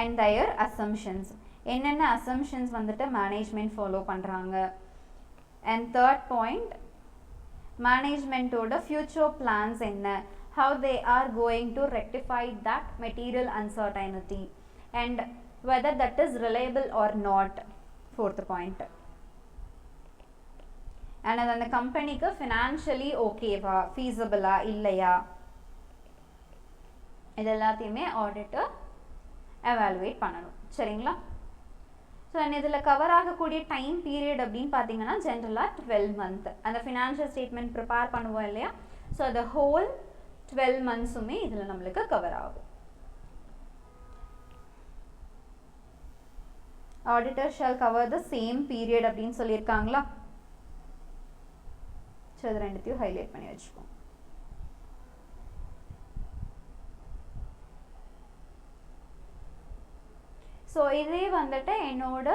and their assumptions, என்னென்ன அசம்ஷன்ஸ் வந்துட்டு மேனேஜ்மெண்ட் ஃபாலோ பண்ணுறாங்க. அண்ட் தேர்ட் பாயிண்ட், மேனேஜ்மெண்ட்டோட ஃபியூச்சர் பிளான்ஸ் என்ன, how they are going to rectify that material uncertainty and whether that is reliable or not. Fourth point, and அந்த கம்பெனிக்கு financially ஓகேவா, ஃபீஸபிளா இல்லையா, இது எல்லாத்தையுமே ஆடிட்டர் எவாலுவேட் பண்ணணும். சரிங்களா? ஸோ இதில் கவர் ஆகக்கூடிய டைம் பீரியட் அப்படின்னு பார்த்தீங்கன்னா ஜென்ரலாக 12 month. அந்த ஃபினான்ஷியல் ஸ்டேட்மெண்ட் ப்ரிப்பேர் பண்ணுவோம் இல்லையா, ஸோ அந்த ஹோல் 12 months-உமே இதில் நம்மளுக்கு கவர் ஆகும். Auditor shall cover the same period அப்படின்னு சொல்லியிருக்காங்களா? ஸோ இது ரெண்டுத்தையும் ஹைலைட் பண்ணி வச்சுக்கோம். ஸோ இதே வந்துட்டு என்னோட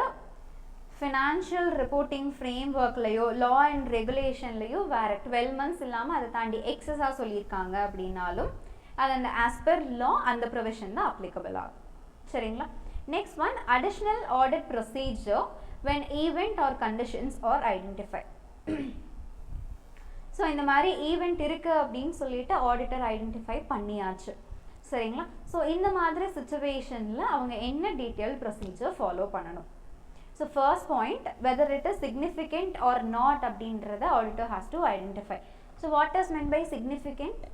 ஃபினான்ஷியல் ரிப்போர்ட்டிங் ஃப்ரேம் ஒர்க்லையோ லா அண்ட் ரெகுலேஷன்லையோ வேறு 12 months இல்லாமல் அதை தாண்டி எக்ஸஸாக சொல்லியிருக்காங்க அப்படின்னாலும் அது அந்த ஆஸ் பர் லா அந்த ப்ரொவிஷன் தான் அப்ளிகபிள் ஆகும். சரிங்களா? Next one, additional audit procedure when event or conditions are identified. So இந்த மாதிரி ஈவெண்ட் இருக்குது அப்படின்னு சொல்லிட்டு ஆடிட்டர் ஐடென்டிஃபை பண்ணியாச்சு. சரிங்களா? ஸோ இந்த மாதிரி சுச்சுவேஷனில் அவங்க என்ன டீட்டெயில் ப்ரொசீஜர் ஃபாலோ பண்ணணும். So first point, whether it is significant or not அப்படின்றத auditor has to identify. So what is meant by significant?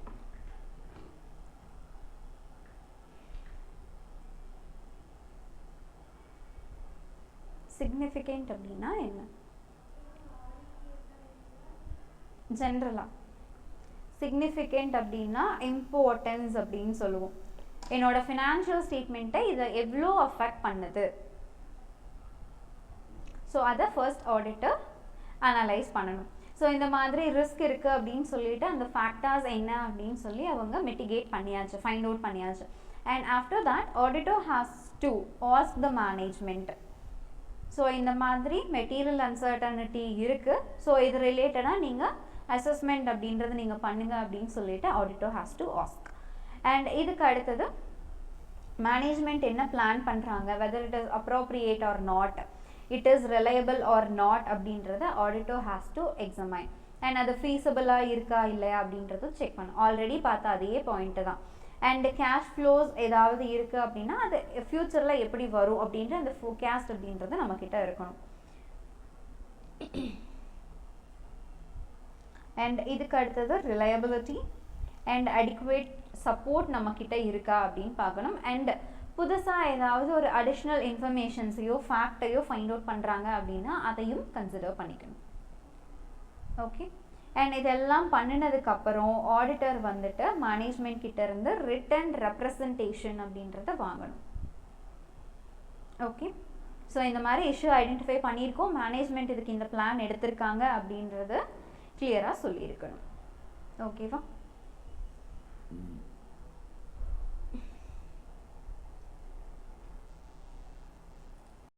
Significant அப்படின்னா என்ன? ஜென்ரலா சிக்னிஃபிகண்ட் அப்படின்னா இம்பார்ட்டன்ஸ் அப்படின்னு சொல்லுவோம். என்னோட ஃபினான்ஷியல் ஸ்டேட்மெண்ட்டை இதை எவ்வளோ அஃபெக்ட் பண்ணுது, ஸோ அதை ஃபர்ஸ்ட் ஆடிட்டர் அனலைஸ் பண்ணணும். ஸோ இந்த மாதிரி ரிஸ்க் இருக்குது அப்படின்னு சொல்லிட்டு அந்த ஃபேக்டர்ஸ் என்ன அப்படின்னு சொல்லி அவங்க மிட்டிகேட் பண்ணியாச்சு, ஃபைண்ட் அவுட் பண்ணியாச்சு. And after that auditor has to ask the management, so இந்த மாதிரி மெட்டீரியல் அன்சர்டனிட்டி இருக்குது, ஸோ இது ரிலேட்டடாக நீங்கள் அசஸ்மெண்ட் அப்படின்றது நீங்கள் பண்ணுங்கள் அப்படின்னு சொல்லிட்டு auditor has to ask. And இதுக்கு அடுத்தது மேனேஜ்மெண்ட் என்ன பிளான் பண்ணுறாங்க, whether it is appropriate or not, it is reliable or not அப்படின்றத auditor has to examine. And அது ஃபீஸபிளாக இருக்கா இல்லையா அப்படின்றது செக் பண்ணும். ஆல்ரெடி பார்த்தா அதே பாயிண்ட்டு தான். அண்ட் கேஷ் ஃப்ளோஸ் ஏதாவது இருக்குது அப்படின்னா அது ஃப்யூச்சரில் எப்படி வரும் அப்படின்ற அந்த ஃபோர்காஸ்ட் அப்படின்றது நம்மக்கிட்ட இருக்கணும். அண்ட் இதுக்கு அடுத்தது ரிலையபிலிட்டி அண்ட் அடிக்குவேட் சப்போர்ட் நம்மக்கிட்ட இருக்கா அப்படின்னு பார்க்கணும். அண்ட் புதுசாக ஏதாவது ஒரு அடிஷ்னல் இன்ஃபர்மேஷன்ஸையோ ஃபேக்டையோ ஃபைண்ட் அவுட் பண்ணுறாங்க அப்படின்னா அதையும் கன்சிடர் பண்ணிக்கணும். ஓகே. அண்ட் இதெல்லாம் பண்ணினதுக்கப்புறம் ஆடிட்டர் வந்துட்டு மேனேஜ்மெண்ட் கிட்ட இருந்து ரிட்டன் ரெப்ரசன்டேஷன் அப்படின்றத வாங்கணும். ஓகே, ஸோ இந்த மாதிரி இஷ்யூ ஐடென்டிஃபை பண்ணியிருக்கோம், மேனேஜ்மெண்ட் இதுக்கு இந்த பிளான் எடுத்திருக்காங்க அப்படின்றது கிளியராக சொல்லியிருக்கணும். ஓகேவா?